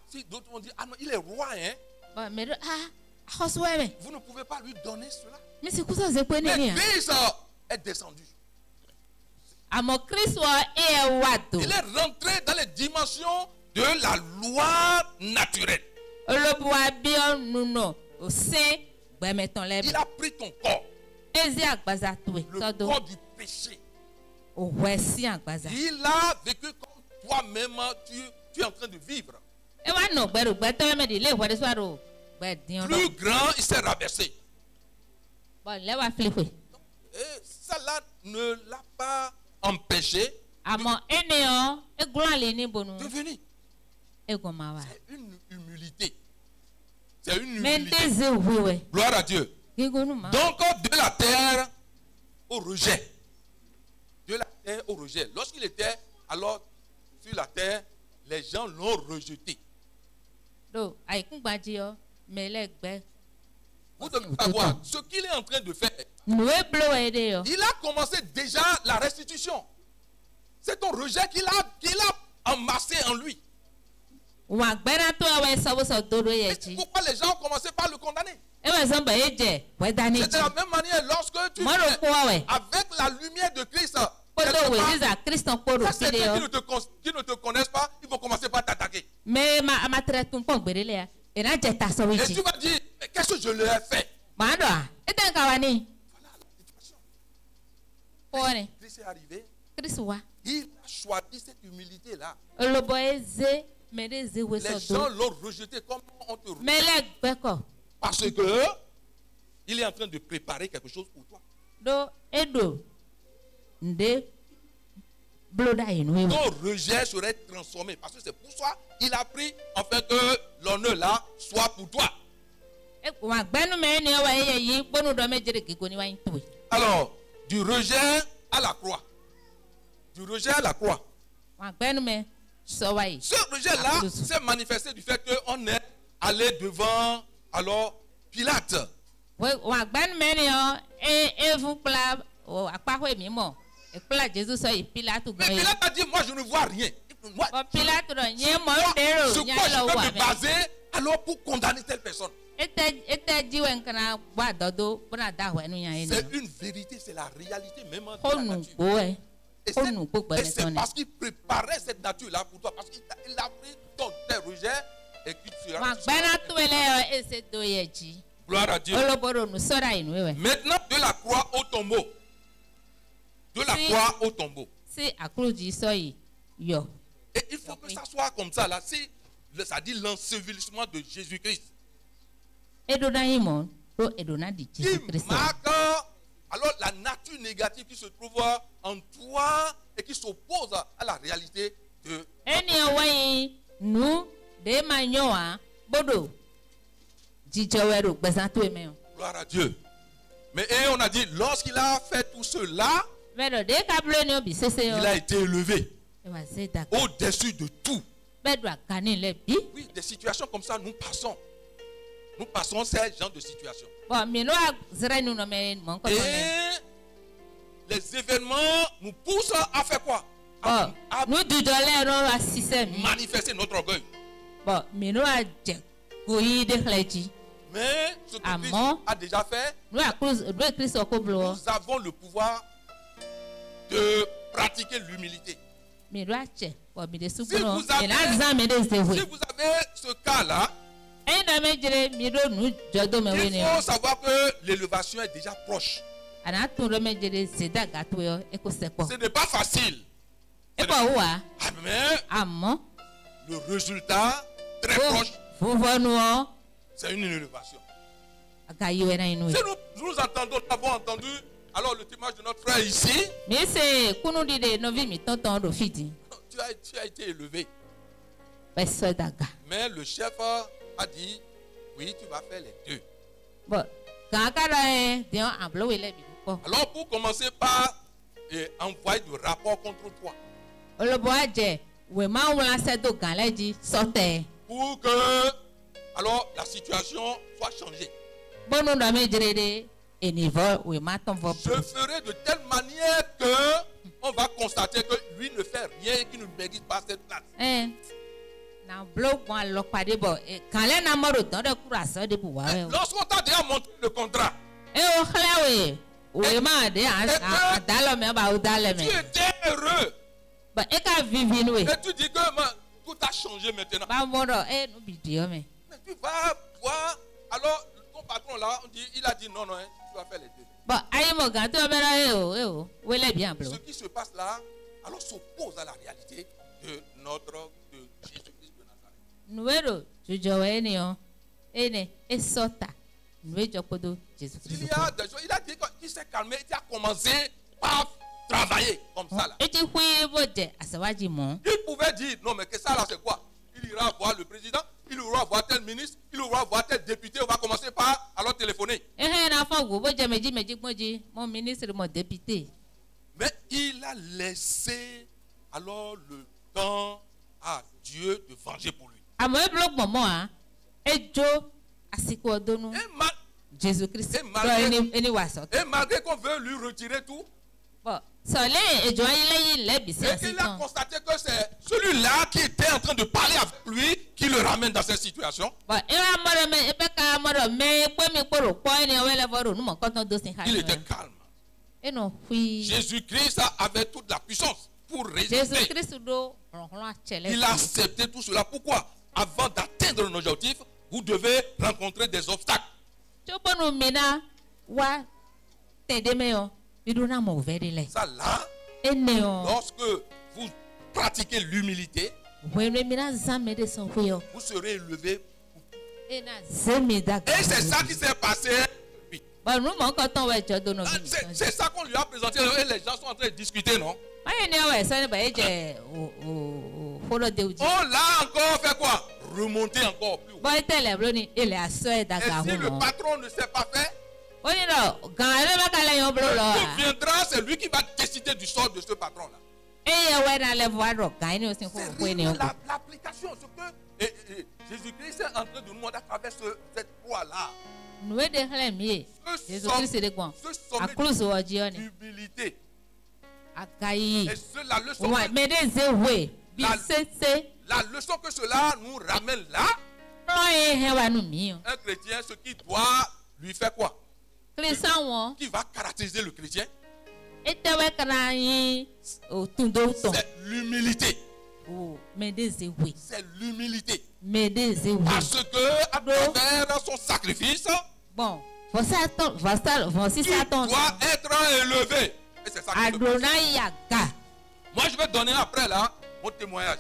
si d'autres vont dire, ah non, il est roi, hein. Vous ne pouvez pas lui donner cela. Mais Christ est descendu. Il est rentré dans les dimensions de la loi naturelle. Il a pris ton corps, le corps du péché. Il a vécu comme toi-même tu es en train de vivre. Plus grand, il s'est rabaissé. Et ça là ne l'a pas empêché de venir. C'est une humilité. C'est une humilité. Gloire à Dieu. Donc de la terre au rejet. De la terre au rejet. Lorsqu'il était alors sur la terre, les gens l'ont rejeté. Vous devez savoir ce qu'il est en train de faire. Il a commencé déjà la restitution. C'est ton rejet qu'il a amassé en lui. wa gbera to awe sawo so dodo ye ji Pourquoi les gens ont commencé par le condamner? e wa zamba eje we dani C'est de la même manière lorsque tu mo ro viens ko awe avec la lumière de Christ. podo quelque we part, liza Christian poro ça, c'est pide ceux yo qui ne te connaissent pas, ils vont commencer par t'attaquer. me ma amatre tun pon gbere le ya e na je ta so wi Et ji tu vas dire, mais qu'est-ce que je leur ai fait? ma do a e tan ka wa ni Voilà la situation. pore Christ est arrivé, Chris wa il a choisi cette humilité-là. olobo eze me de ze we so Les gens do l'ont rejeté. Comment on te rejette? me le gbe ko Parce que il est en train de préparer quelque chose pour toi. do edo nde bloda inu we Ton rejet serait transformé. Parce que c'est pour ça qu'il a pris en fait que l'honneur là soit pour toi. e wa gbenu me ni wa ye yi ponu do me jere kiko ni wa yin Alors, du rejet à la croix. Du rejet à la croix. wa gbenu me so wa yi Ce rejet-là s'est manifesté du fait qu'on est allé devant alors Pilate. wa gbanu me ni o e fun pla o apa ho mi mo e pla Jesus so yi Pilate Mais gan yi Pilate a dit, moi je ne vois rien. Moi, o Pilate do yin mo de sur ro nya quoi je lo peux wa me me baser alors pour condamner telle personne? ete jiwe nkana wa dodo bona da ho enu yan yi C'est une vérité, c'est la réalité même de la ho nu nature. go e Et ho nu go et gbe c'est ton parce qu'il préparait cette nature-là pour toi. Parce qu'il a pris tes rejets et qu'il sera. wa gbana to ele o e se do ye ji Gloire à Dieu. oloboro nu so da inu we Maintenant, de la croix au tombeau. De la Si. croix au tombeau. si akruji so yi yo Et il faut que ça soit comme ça là. Si, ça dit l'ensevelissement de Jésus-Christ. edo na yin mo do edo na di Jesus Qui Christ marque alors la nature négative qui se trouve en toi et qui s'oppose à la réalité de. eni o yin nu de ma yan wa bodo jijowero gbesan to eme o Gloire à Dieu. Mais et on a dit, lorsqu'il a fait tout cela, bedo de ka blo ni obi sese yo il a été élevé e wa se da au-dessus de tout. bedo akani le bi Oui, des situations comme ça, nous passons. Nous passons ces genres de situations. bon mi no zra nu no me mon ko Et ne les événements nous poussent à faire quoi? bon À nu dudole ro asise mi manifester notre orgueil. bon mi no a je goyi de kleji Mais ce que Christ Amant. a déjà fait, nu akruz do Christ ko blo nous avons le pouvoir de pratiquer l'humilité. mi do a che bon mi de Si sukuno vous avez- e na zan me de se Si we vous avez ce cas-là, e na me jere mi do nu jodo me we il ni faut savoir que l'élévation est déjà proche. ana tun do me jere se da gato yo e ko se po Ce n'est pas facile. e po wa Ah, mais amo le résultat, très proche, fufonu o c'est une élévation. aga yi we na inu Si nous entendons, nous avons entendu alors le témoignage de notre frère ici, mi se kunu di de novi mi tonton do fiti tu as été élevé. be so daga Mais le chef a dit, oui, tu vas faire les deux. bon kan ka da e de an blo we le bi ko Alors pour commencer par envoyer du rapport contre toi, olobo aje we ma wala se do gan leji sote pour que alors la situation soit changée. bonu do me jere de enivo we ma ton vo Je ferai de telle manière que on va constater que lui ne fait rien et qu'il ne mérite pas cette place. na blo bon lo pade bo kan le na moro don de kura so de bu wa we Lorsqu'on t'a déjà montré le contrat, e o khlewe we ma de a dalo me ba o dale tu me étais heureux ba e ka vivi ni we et tu dis que tout a changé maintenant. ba moro no bi dio me Mais tu vas voir, alors ton patron là, on dit, il a dit non, non, hein, tu vas faire les deux. ba ayi mo gan to be ra e o we le bien blo Ce qui se passe là, alors s'oppose à la réalité de de Jésus-Christ de Nazareth. nuero jojo we ni o ene e sota nue jokodo Jesus Il Christ y a des choses, il a dit qu'il s'est calmé, il a commencé par travailler comme ça là. e ti hui bo je asawaji mo Il pouvait dire, non mais que ça là c'est quoi? Il ira voir le président, il ira voir tel ministre, il ira voir tel député, on va commencer par alors téléphoner. e he na fo go bo je meji gboji mo ministre mo député Mais il a laissé alors le temps à Dieu de venger pour lui. amo e blo gbo mo a e jo asiko odonu Jesus Christ Et do malgré- eni wa so Et malgré qu'on veut lui retirer tout, bo so le ejo ayi leyin le bi si et il a asitan constaté que c'est sur celui-là qui était en train de parler avec lui, qui le ramène dans cette situation. Il était calme. Jésus-Christ avait toute la puissance pour résister. Il a accepté tout cela. Pourquoi? Avant d'atteindre nos objectifs, vous devez rencontrer des obstacles. Ça là, lorsque vous pratiquez l'humilité, vous serez élevé. Et c'est ça qui s'est passé. C'est ça qu'on lui a présenté et les gens sont en train de discuter, non? On l'a encore fait quoi? Remonter encore plus haut. Et si le patron ne sait pas faire, viendra, c'est lui qui va décider du sort de ce patron-là. L'application, ce que Jésus-Christ est en train de nous montrer à travers cette croix-là. Ce sommet d'humilité. Et la leçon que cela nous ramène là, un chrétien, ce qui doit lui faire quoi? Qui va caractériser le chrétien? C'est l'humilité. C'est l'humilité. Parce que à travers son sacrifice, il doit être élevé. Et c'est ça que moi je vais donner après là mon témoignage.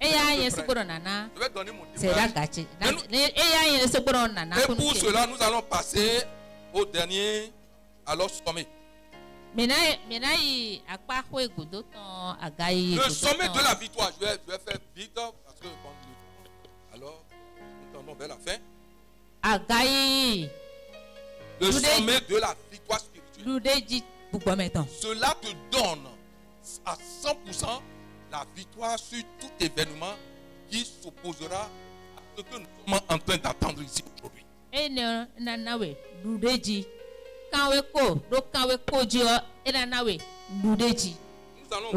Je vais donner mon témoignage. Et pour cela, nous allons passer au dernier, alors sommet. Le sommet de la victoire. Je vais faire vite parce que alors nous tendons vers la fin. Le sommet de la victoire spirituelle. Cela te donne à 100% la victoire sur tout événement qui s'opposera à ce que nous sommes en train d'attendre ici aujourd'hui. Nous allons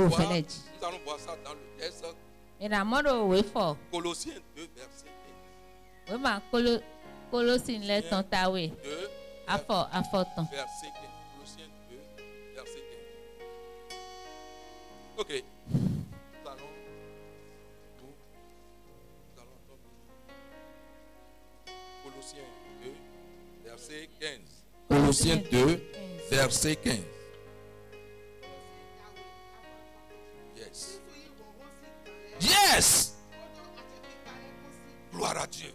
voir ça dans le texte. Colossiens 2, verset 15. Colossiens 2, verset 15. Ok. Nous allons entendre Colossiens 2, verset 15. Colossiens 2, verset 15. Yes. Yes. Gloire à Dieu.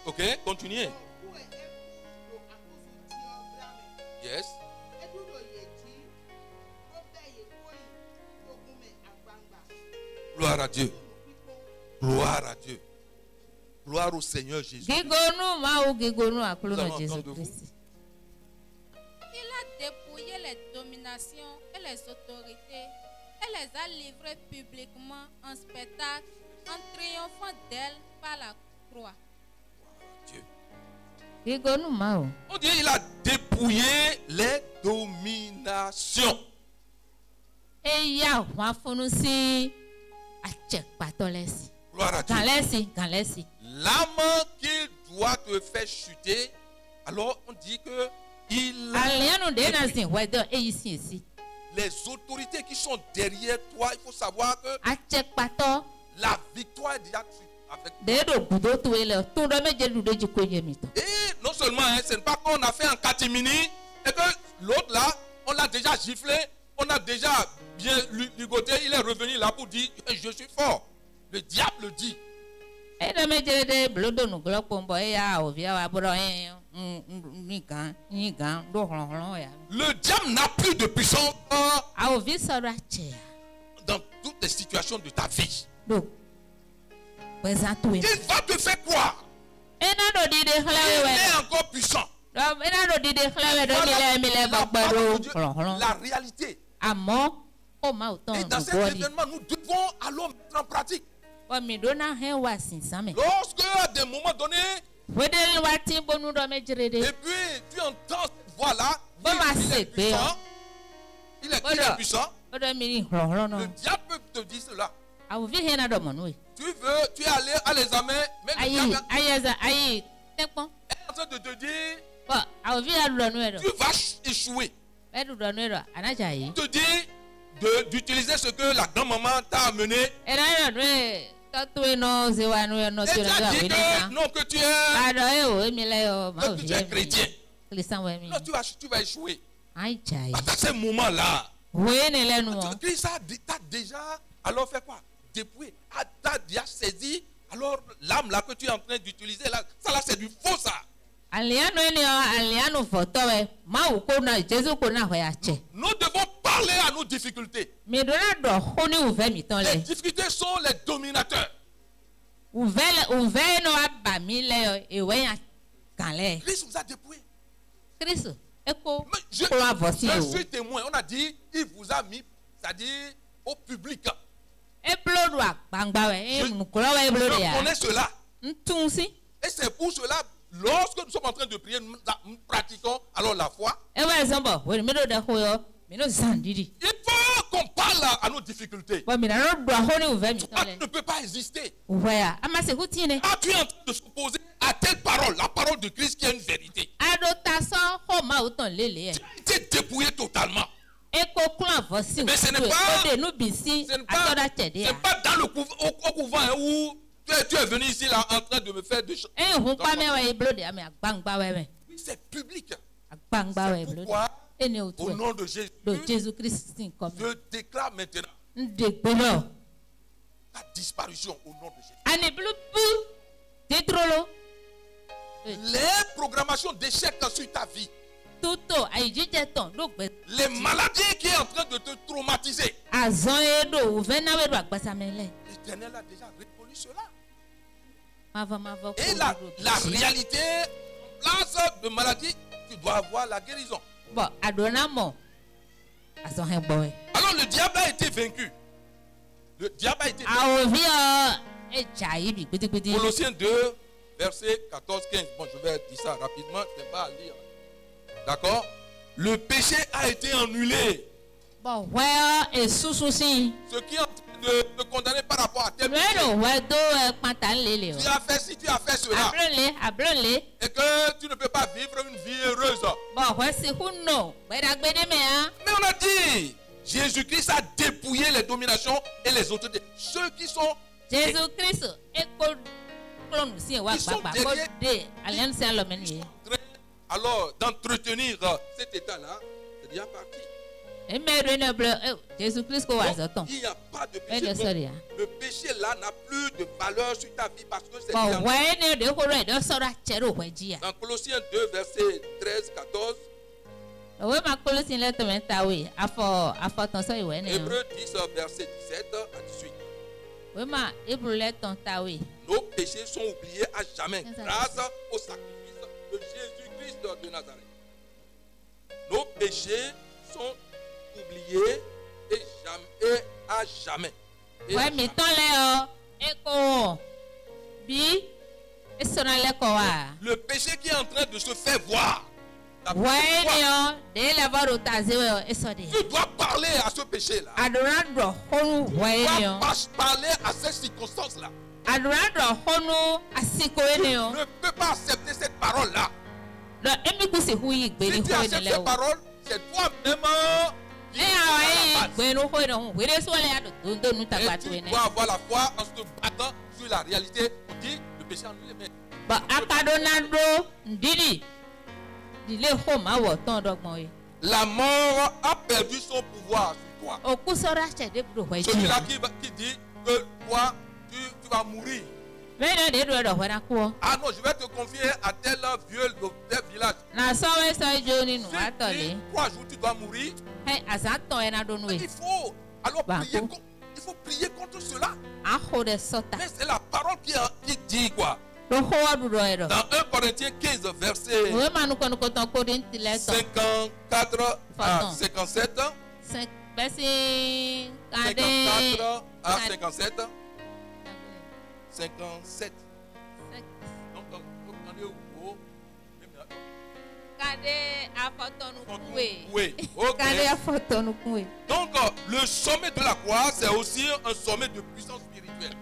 Ok, continuez. Yes. Gloire à Dieu. Gloire à Dieu. Gloire au Seigneur Jésus. Il a dépouillé les dominations et les autorités et les a livrées publiquement en spectacle en triomphant d'elles par la croix. Gloire à Dieu. On dit qu'il a dépouillé les dominations. Gloire à Dieu. L'âme qu'il doit te faire chuter, alors on dit que il les autorités qui sont derrière toi, il faut savoir que la victoire est déjà avec toi. Et non seulement, ce n'est pas qu'on a fait un catimini et que l'autre là, on l'a déjà giflé, on a déjà bien ligoté, il est revenu là pour dire je suis fort. Le diable le dit. Le diable n'a plus de puissance dans toutes les situations de ta vie. Il va te faire croire. Il est encore puissant. La réalité. Et dans cet événement, nous devons alors mettre en pratique. Lorsque à des moments donnés, et puis tu entends cette voix-là, il est puissant. Le diable peut te dit cela. Awu vi hena do monui. Tu es allé à l'examen, mais le Ayi diable ayeza ayi tekpon. est en train de te dire, Bo awu vi alu do nu tu vas échouer. Edu do nu anaja yi. Il te dit d'utiliser ce que la grand-maman t'a amené. Era do tatu no zewa no no Et tu tira as do dit we que ni. non, que tu es, Ado e o emi le o ma o que tu es chrétien. Christian we mi. Non, tu vas échouer. Ai chai. À ce moment-là, We ne le nu. Christ t'a déjà, alors fait quoi? Dépouillé. T'as déjà saisi. Alors l'âme là que tu es en train d'utiliser là, ça là c'est du faux ça. Aliano ni o aliano foto we ma u ko na Jesu ko na ho ya che. Nous devons parler à nos difficultés. Mi do na do ho ni u ve mi ton Les le. difficultés sont les dominateurs. U ve no aba mi le e we ya kan le. Christ vous a dépouillé. Christ eko Mais je ko avosi o. suis témoin. On a dit, il vous a mis, c'est-à-dire au public. E blodo agbangba we e nukuro we Je blodo ya. connais cela. Ntun si. Et c'est pour cela, lorsque nous sommes en train de prier, nous pratiquons alors la foi. E we zombo we mi do de ho yo mi no sandidi. Il faut qu'on parle à nos difficultés. Bo mi na no do ho ni u ve mi Tu ton le. ne peux pas exister. We ya ama se hutine. Ah, tu es en train de s'opposer à telle parole, la parole de Christ qui est une vérité. Ado ta so ho ma u ton lele e. Tu es dépouillé totalement. Eko kun avosi. Mais ce n'est pas- de nu bisi Ce n'est pas, atoda chede ya. c'est pas dans le au couvent hein, où tu es venu ici là en train de me faire des choses. E hun pa me we blodo ya me agbangba we me. Oui, c'est public. Agbangba we C'est blodo. pourquoi, E ni o au tu. nom de Jésus, Do Jesu Christ comme. je déclare maintenant Ndegbono. ta disparition au nom de Jésus. Ani blu bu. Tetrolo. Les programmations d'échec sur ta vie, Tuto ayijije ton do gbe. les maladies qui est en train de te traumatiser, Azon e do u ve na we do agbasa me le. l'Éternel a déjà répondu cela. Mava Et la réalité, en place de maladie, tu dois avoir la guérison. Bon, adona mo. Azon he boy. Alors le diable a été vaincu. Le diable a été vaincu. Awo vi o e chai bi gbidi. Colossiens 2, verset 14-15. Bon, je vais dire ça rapidement, je ne vais pas lire. D'accord? Le péché a été annulé. Bon, we e susu si. Ce qui est en train de te condamner par rapport à tes péchés. Lero we do e patan lele o. Tu as fait si tu as fait cela Ablole. et que tu ne peux pas vivre une vie heureuse. Bon, we si huno. We da gbede me a. Mais on a dit, Jésus-Christ a dépouillé les dominations et les autorités. Ceux qui sont Jesu Christ eko klonu si wa Ils sont gbagba ko derrière- de alliance alomeni. en train alors d'entretenir cet état-là, c'est déjà parti. E me do ne ble Jesu Christ ko wa Donc, zoton. il n'y a pas de E péché. de Donc, sorry a. le péché là n'a plus de valeur sur ta vie parce que c'est Bon, déjà- we ne de ko re do sora chero we ji a. dans Colossiens 2, verset 13-14, We ma kolosin le to menta we afọ ton so iwe ne. Hébreux 10, verset 17 à 18. We ma Hebrew le ton ta we. Nos péchés sont oubliés à jamais C'est ça. grâce au sacrifice de Jésus-Christ de Nazareth. Nos péchés sont oubliés et jamais, à jamais. Et à We jamais. mi ton le o eko bi e sona le ko wa. Le péché qui est en train de se faire voir. La We première fois, ne o de le va ro ta ze we o e so de. tu dois parler à ce péché-là. Adora do honu Tu we ne dois o. parler à ces circonstances-là. Adora do honu asiko Tu ne o. ne peux pas accepter cette parole-là. Do emi ku si hu yi gbe Si ni tu ho ne acceptes le cette o. parole, c'est toi-même qui E es a à yi la base. gbe no ho ne o. We de so le ado do nu ta Et gba tu tu ne. dois avoir la foi en se battant sur la réalité. On dit le péché annulé. Mais Ba akadona do ndidi. Dile ho ma wo ton dogbon yi. la mort a perdu son pouvoir sur toi. Oku sora chede do we ji. Celui-là qui dit que toi, tu vas mourir. Me ne de do do we na ku. Ah non, je vais te confier à tel vieux de tel village. Na so we so jo ni nu Si atole. 3 jours tu dois mourir, Hey, azaton e na do nu il e. faut alors Bah, prier, bon. il faut prier contre cela. A ho de sota. Mais c'est la parole qui dit quoi? Do ho wa du do e do. Dans 1 Corinthiens 15, verset We ma nu ko ton ko din ti le ton. 54 à Pardon. 57. 5 verset 54 à Cade- 57. 57. Donc, regardez au haut. Kade afotonu kuwe. Oui, ok. Kade afotonu kuwe. Donc, le sommet de la croix, c'est aussi un sommet de puissance spirituelle.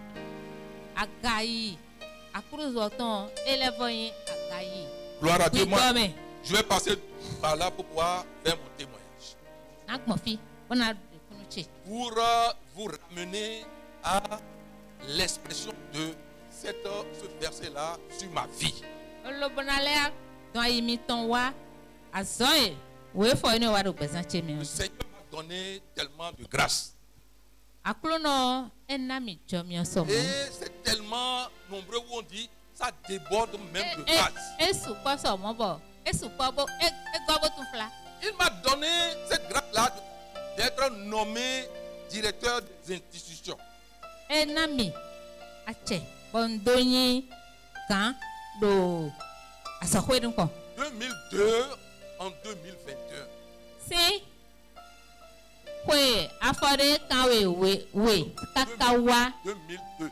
Agayi. Akruzoton. Elevoyin. Agayi. Gloire à Dieu. Moi, Wigome. je vais passer par là pour pouvoir faire mon témoignage. Nakmofi. Bona kunuche. Pour vous ramener à l'expression de ce verset-là sur ma vie. Olobonalea. Don ayimi ton wa. Azoe. We fo ine wa do bezan chemi. Le Seigneur m'a donné tellement de grâce. Akluno enami jomio somo. Et c'est tellement nombreux où on dit, ça déborde même de grâce. Esu kwa somo bo. Esu kwa bo. Gogo tufla. Il m'a donné cette grâce-là d'être nommé directeur des institutions. Enami. Ache. Bondonyi. Kan. Do. Asokwe dunko. 2002 en 2021. Si. Kwe. Afore kanwe we. Kakawa. 2002.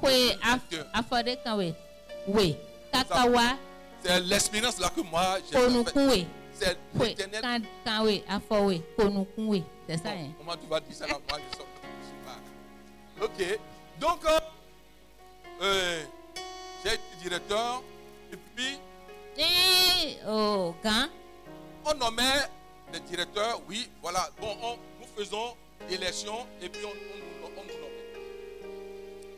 Kwe. Afore kanwe we. Kakawa. C'est l'expérience là que moi j'ai fait. Konukunwe. C'est Kwe. l'éternel. Kanwe. Afowe. Konukunwe. C'est ça, hein? Comment tu vas dire ça là? Moi je sors. Ok. Donc, j'ai été directeur et puis Oh, quand? on nommait les directeurs, oui, voilà. Bon, nous faisons l'élection et puis on nous nommait.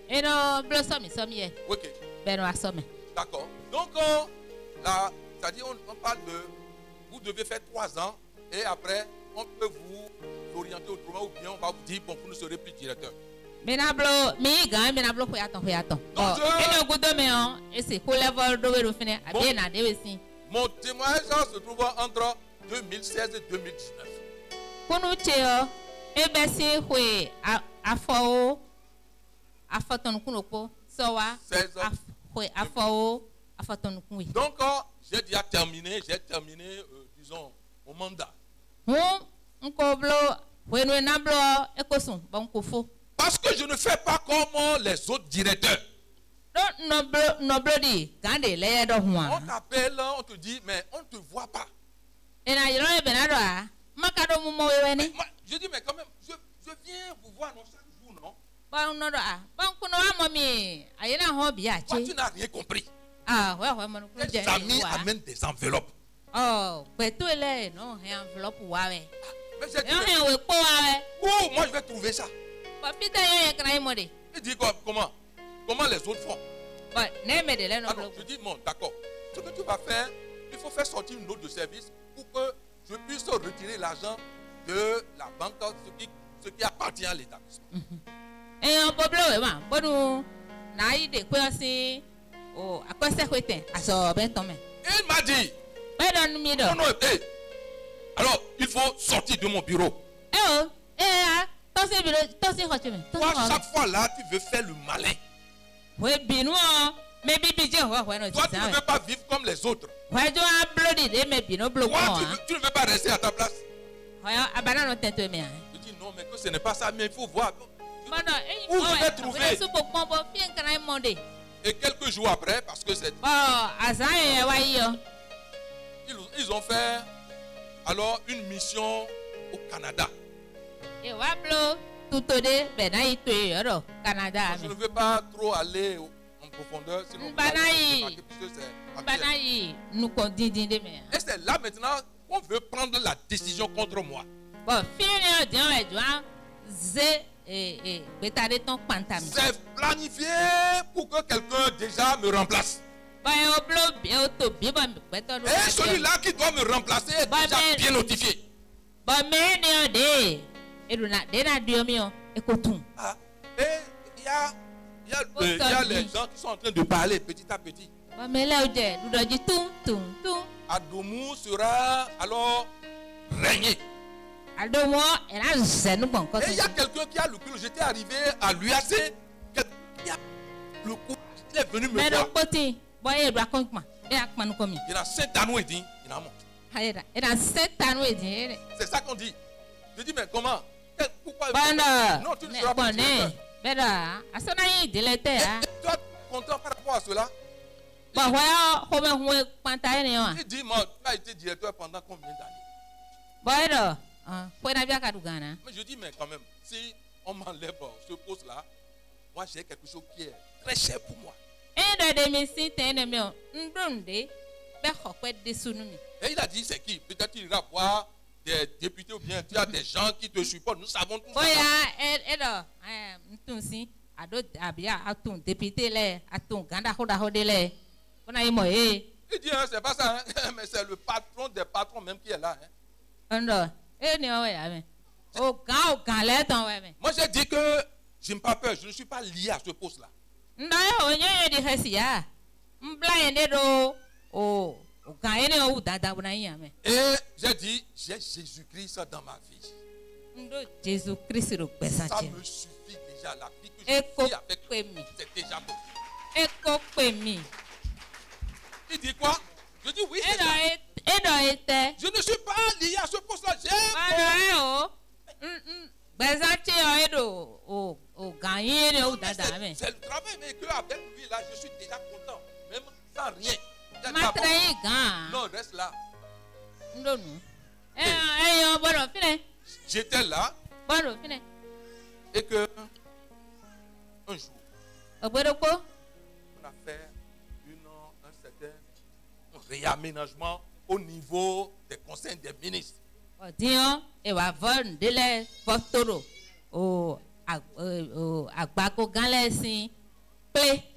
Et non, bleu somme hier. Ok, Ben, on somme. d'accord. Donc, là, c'est-à-dire, on parle de, vous devez faire 3 ans et après, on peut vous orienter autrement ou bien on va vous dire, bon, vous ne serez plus directeur. Menablo, miga, menablo, huyaton. Donc, Et le goût de méon, et c'est pour l'avoir de l'offre, à bien à des aussi. mon témoignage se trouve entre 2016 et 2019. Kunucheo, et bessi, oui, à faux, à faton kunopo, soa, 16 ans. oui, à faux, à faton kui. Donc, j'ai déjà terminé, disons, mon mandat. Un coblo, oui, nous n'ablo, et cosson, bon kofo. Parce que je ne fais pas comme les autres directeurs. Nobody, quand il est dans On t'appelle, on te dit, mais on ne te voit pas. Et là, il y a un Makado Mumo. Mais moi, je dis, mais quand même, je viens vous voir non, chaque jour, non? Toi, tu n'as rien compris. Ah, ouais, Les amis amènent des enveloppes. oh, mais tout est non, un enveloppe, ouais. Mais j'ai dit, Et on est quoi, ouais. où moi je vais trouver ça? Papita, il y a un mode. Il dit quoi, comment? Comment les autres font? Ouais, n'aime de Ah non, je dis, bon, d'accord. Ce que tu vas faire, il faut faire sortir une note de service pour que je puisse retirer l'argent de la banque, ce qui appartient à l'établissement. Et un problème, bon, nous, naï de quoi c'est, oh, à quoi ça fait, à ça, ben, Tomé. Et il m'a dit, Ben, non, mido. non, hey, alors, il faut sortir de mon bureau. Toi, chaque fois là, tu veux faire le malin. Oui, binois, mais bibi, ouais, Toi, tu ne veux pas vivre comme les autres. ouais, tu as bloqué, mais bino bloqué. Toi, tu ne veux pas rester à ta place. Ouais, abandonne notre tête, mais. Je dis non, mais que ce n'est pas ça, mais il faut voir. Où je vais trouver? Et Et quelques jours après, parce que c'est... Ils ont fait alors une mission au Canada. Et tout Canada. Je ne veux pas trop aller en profondeur, sinon et c'est là maintenant qu'on veut prendre la décision contre moi. C'est planifié pour que quelqu'un déjà me remplace. Et celui-là qui doit me remplacer est déjà bien notifié. Ah, et il y a les gens qui sont en train de parler petit à petit. Adomou sera alors régné. Et il y a quelqu'un qui a le cul. J'étais arrivé à l'UAC. Qui a le courage. Il est venu me voir. Il a 7 anneaux et dit, il a monté. C'est ça qu'on dit. Je dis, mais comment? Pourquoi? Non, tu ne seras pas directeur. Et toi, tu es content par rapport à cela? Il dit, moi, tu as été directeur pendant combien d'années? Mais je dis, mais quand même, si on m'enlève ce poste-là, moi j'ai quelque chose qui est très cher pour moi. Et il a dit, c'est qui? Peut-être qu'il ira voir des députés ou bien tu as des gens qui te supportent. Nous savons tout ça. Il dit, hein, c'est pas ça, hein, mais c'est le patron des patrons même qui est là. Hein. Moi j'ai dit que je n'ai pas peur, je ne suis pas lié à ce poste-là. Et j'ai dit, j'ai Jésus-Christ dans ma vie. Ça me suffit déjà, la vie que je vis avec lui, c'est déjà beaucoup. Il dit quoi? Je dis oui, c'est ça. Je ne suis pas lié à ce poste-là. C'est le travail, mais qu'avec lui, là, je suis déjà content. Même sans rien. Non, reste là. J'étais là. Et que un jour, on a fait un certain réaménagement au niveau des conseils des ministres. Je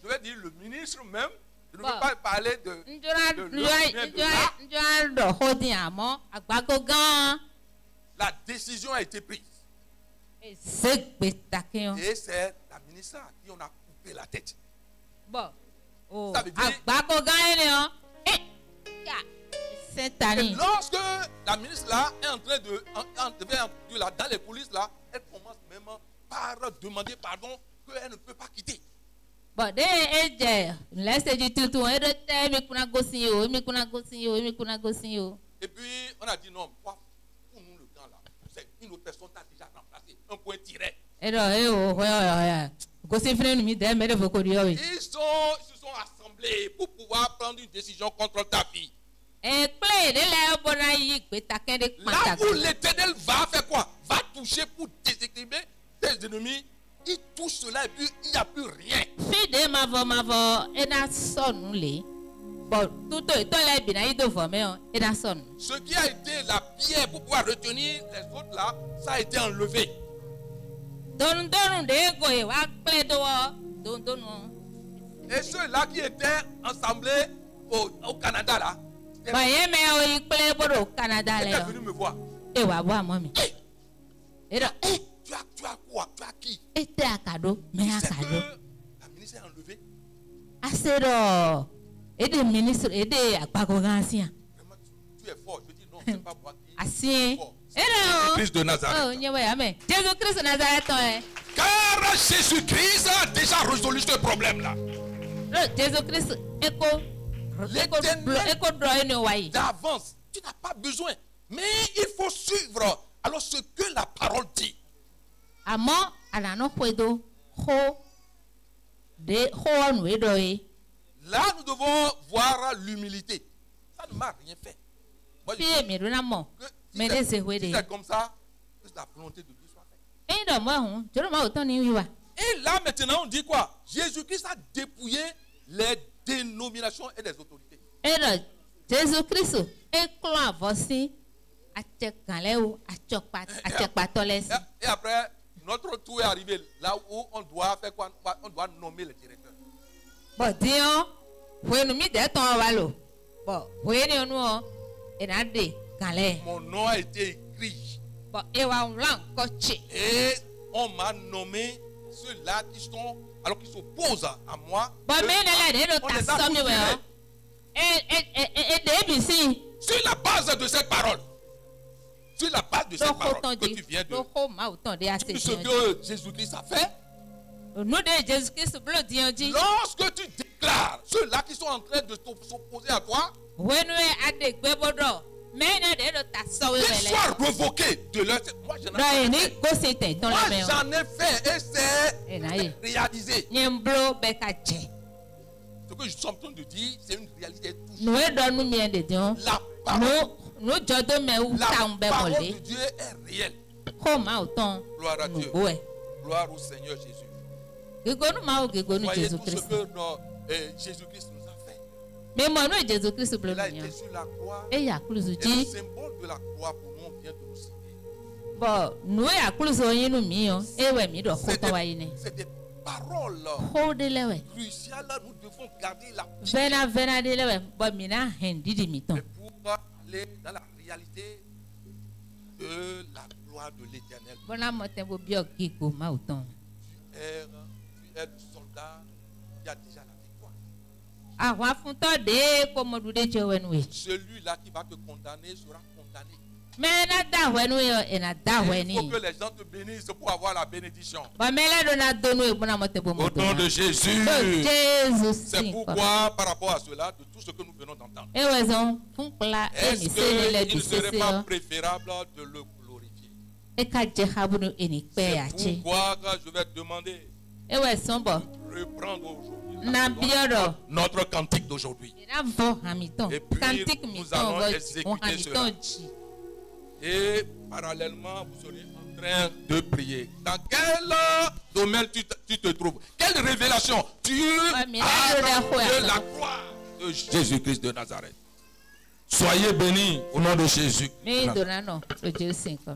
vais dire le ministre même. Je ne veux pas parler de la décision a été prise. Et c'est la ministre à qui on a coupé la tête. Ça veut dire... Et lorsque la ministre là est en train de dans les coulisses là, elle commence même par demander pardon qu'elle ne peut pas quitter. Et puis on a dit non, pour nous le temps là, c'est une autre personne qui a déjà remplacé, un point tiré. Ils se sont assemblés pour pouvoir prendre une décision contre ta fille. Là où l'Éternel va faire quoi? Va toucher pour déséquilibrer tes ennemis. Il touche cela et puis il n'y a plus rien. Ce qui a été la pierre pour pouvoir retenir les autres là, ça a été enlevé. Et ceux-là qui étaient assemblés au Canada là, ils étaient venus me voir. Tu as quoi? Tu as qui? C'est que la ministre est enlevée. Vraiment, tu es fort. Je dis non, c'est pas moi qui est fort. C'est Christ de Nazareth. Car Jésus-Christ a déjà résolu ce problème-là. D'avance, tu n'as pas besoin. Mais il faut suivre alors ce que la parole dit. Là, nous devons voir l'humilité. Ça ne m'a rien fait. Moi, je dis si c'est comme ça, que la volonté de Dieu soit faite. Et là, maintenant, on dit quoi? Jésus-Christ a dépouillé les dénominations et les autorités. Et après, notre tour est arrivé là où on doit faire quoi? On doit nommer le directeur. Mon nom a été écrit. Et on m'a nommé ceux-là qui sont, alors qu'ils s'opposent à moi. On les a tous virés. Sur la base de cette parole. Sur la base de cette parole que tu viens de... Tout ce que Jésus-Christ a fait. Lorsque tu déclares ceux-là qui sont en train de s'opposer à toi, qu'ils soient revoqués de leur... Moi, j'en ai fait et c'est réalisé. Ce que je suis en train de dire, c'est une réalité. La parole no jodo me u La ta un be parole mole. de Dieu est réelle. Ko ma o ton. Gloire à Dieu. Nugo e. Gloire au Seigneur Jésus. Gego no ma o gego no Voyez Jésus tout ce Christ. que Jésus-Christ nous a fait. Me mo no Jésus Christ ble Il a mi. été sur la croix. E ya kuluzu Et le ji. symbole de la croix pour nous vient de nous sauver. Bo no ya kuluzu yin nu mi yo. E we mi do ko to wa yin. C'est des paroles Ko de lewe. cruciales. Nous devons garder la Vena de lewe. Bo mi na hendi di mi ton. mais pour aller dans la réalité de la gloire de l'Éternel. Bona mo te bo bi o gigo ma o ton. Tu es le soldat qui a déjà la victoire. Àwọn afuntọ de ko mo du de je wenu e. Celui-là qui va te condamner sera condamné. Me na da wenu yo e na da Il weni. faut que les gens te bénissent pour avoir la bénédiction. Ba me la do na do no e bona mo te bo mo Au do. nom de Jésus. Jesus. C'est pourquoi, par rapport à cela, de tout ce que nous venons d'entendre, E wezon fun kla e est-ce mi se le le qu'il du ne serait pas se préférable de le glorifier? e ka je habunu e ni pe ya C'est che. pourquoi je vais te demander E wezon bo de reprendre aujourd'hui na bioro notre cantique d'aujourd'hui. na vo hamiton. Et puis, Kantik mi nous ton allons vo exécuter on hamiton cela. ji. Et parallèlement, vous serez en train de prier. Dans quel domaine tu te trouves? Quelle révélation tu as mais là, de la croix de Jésus-Christ de Nazareth? Soyez bénis au nom de Jésus. Me do na no do je sin ko.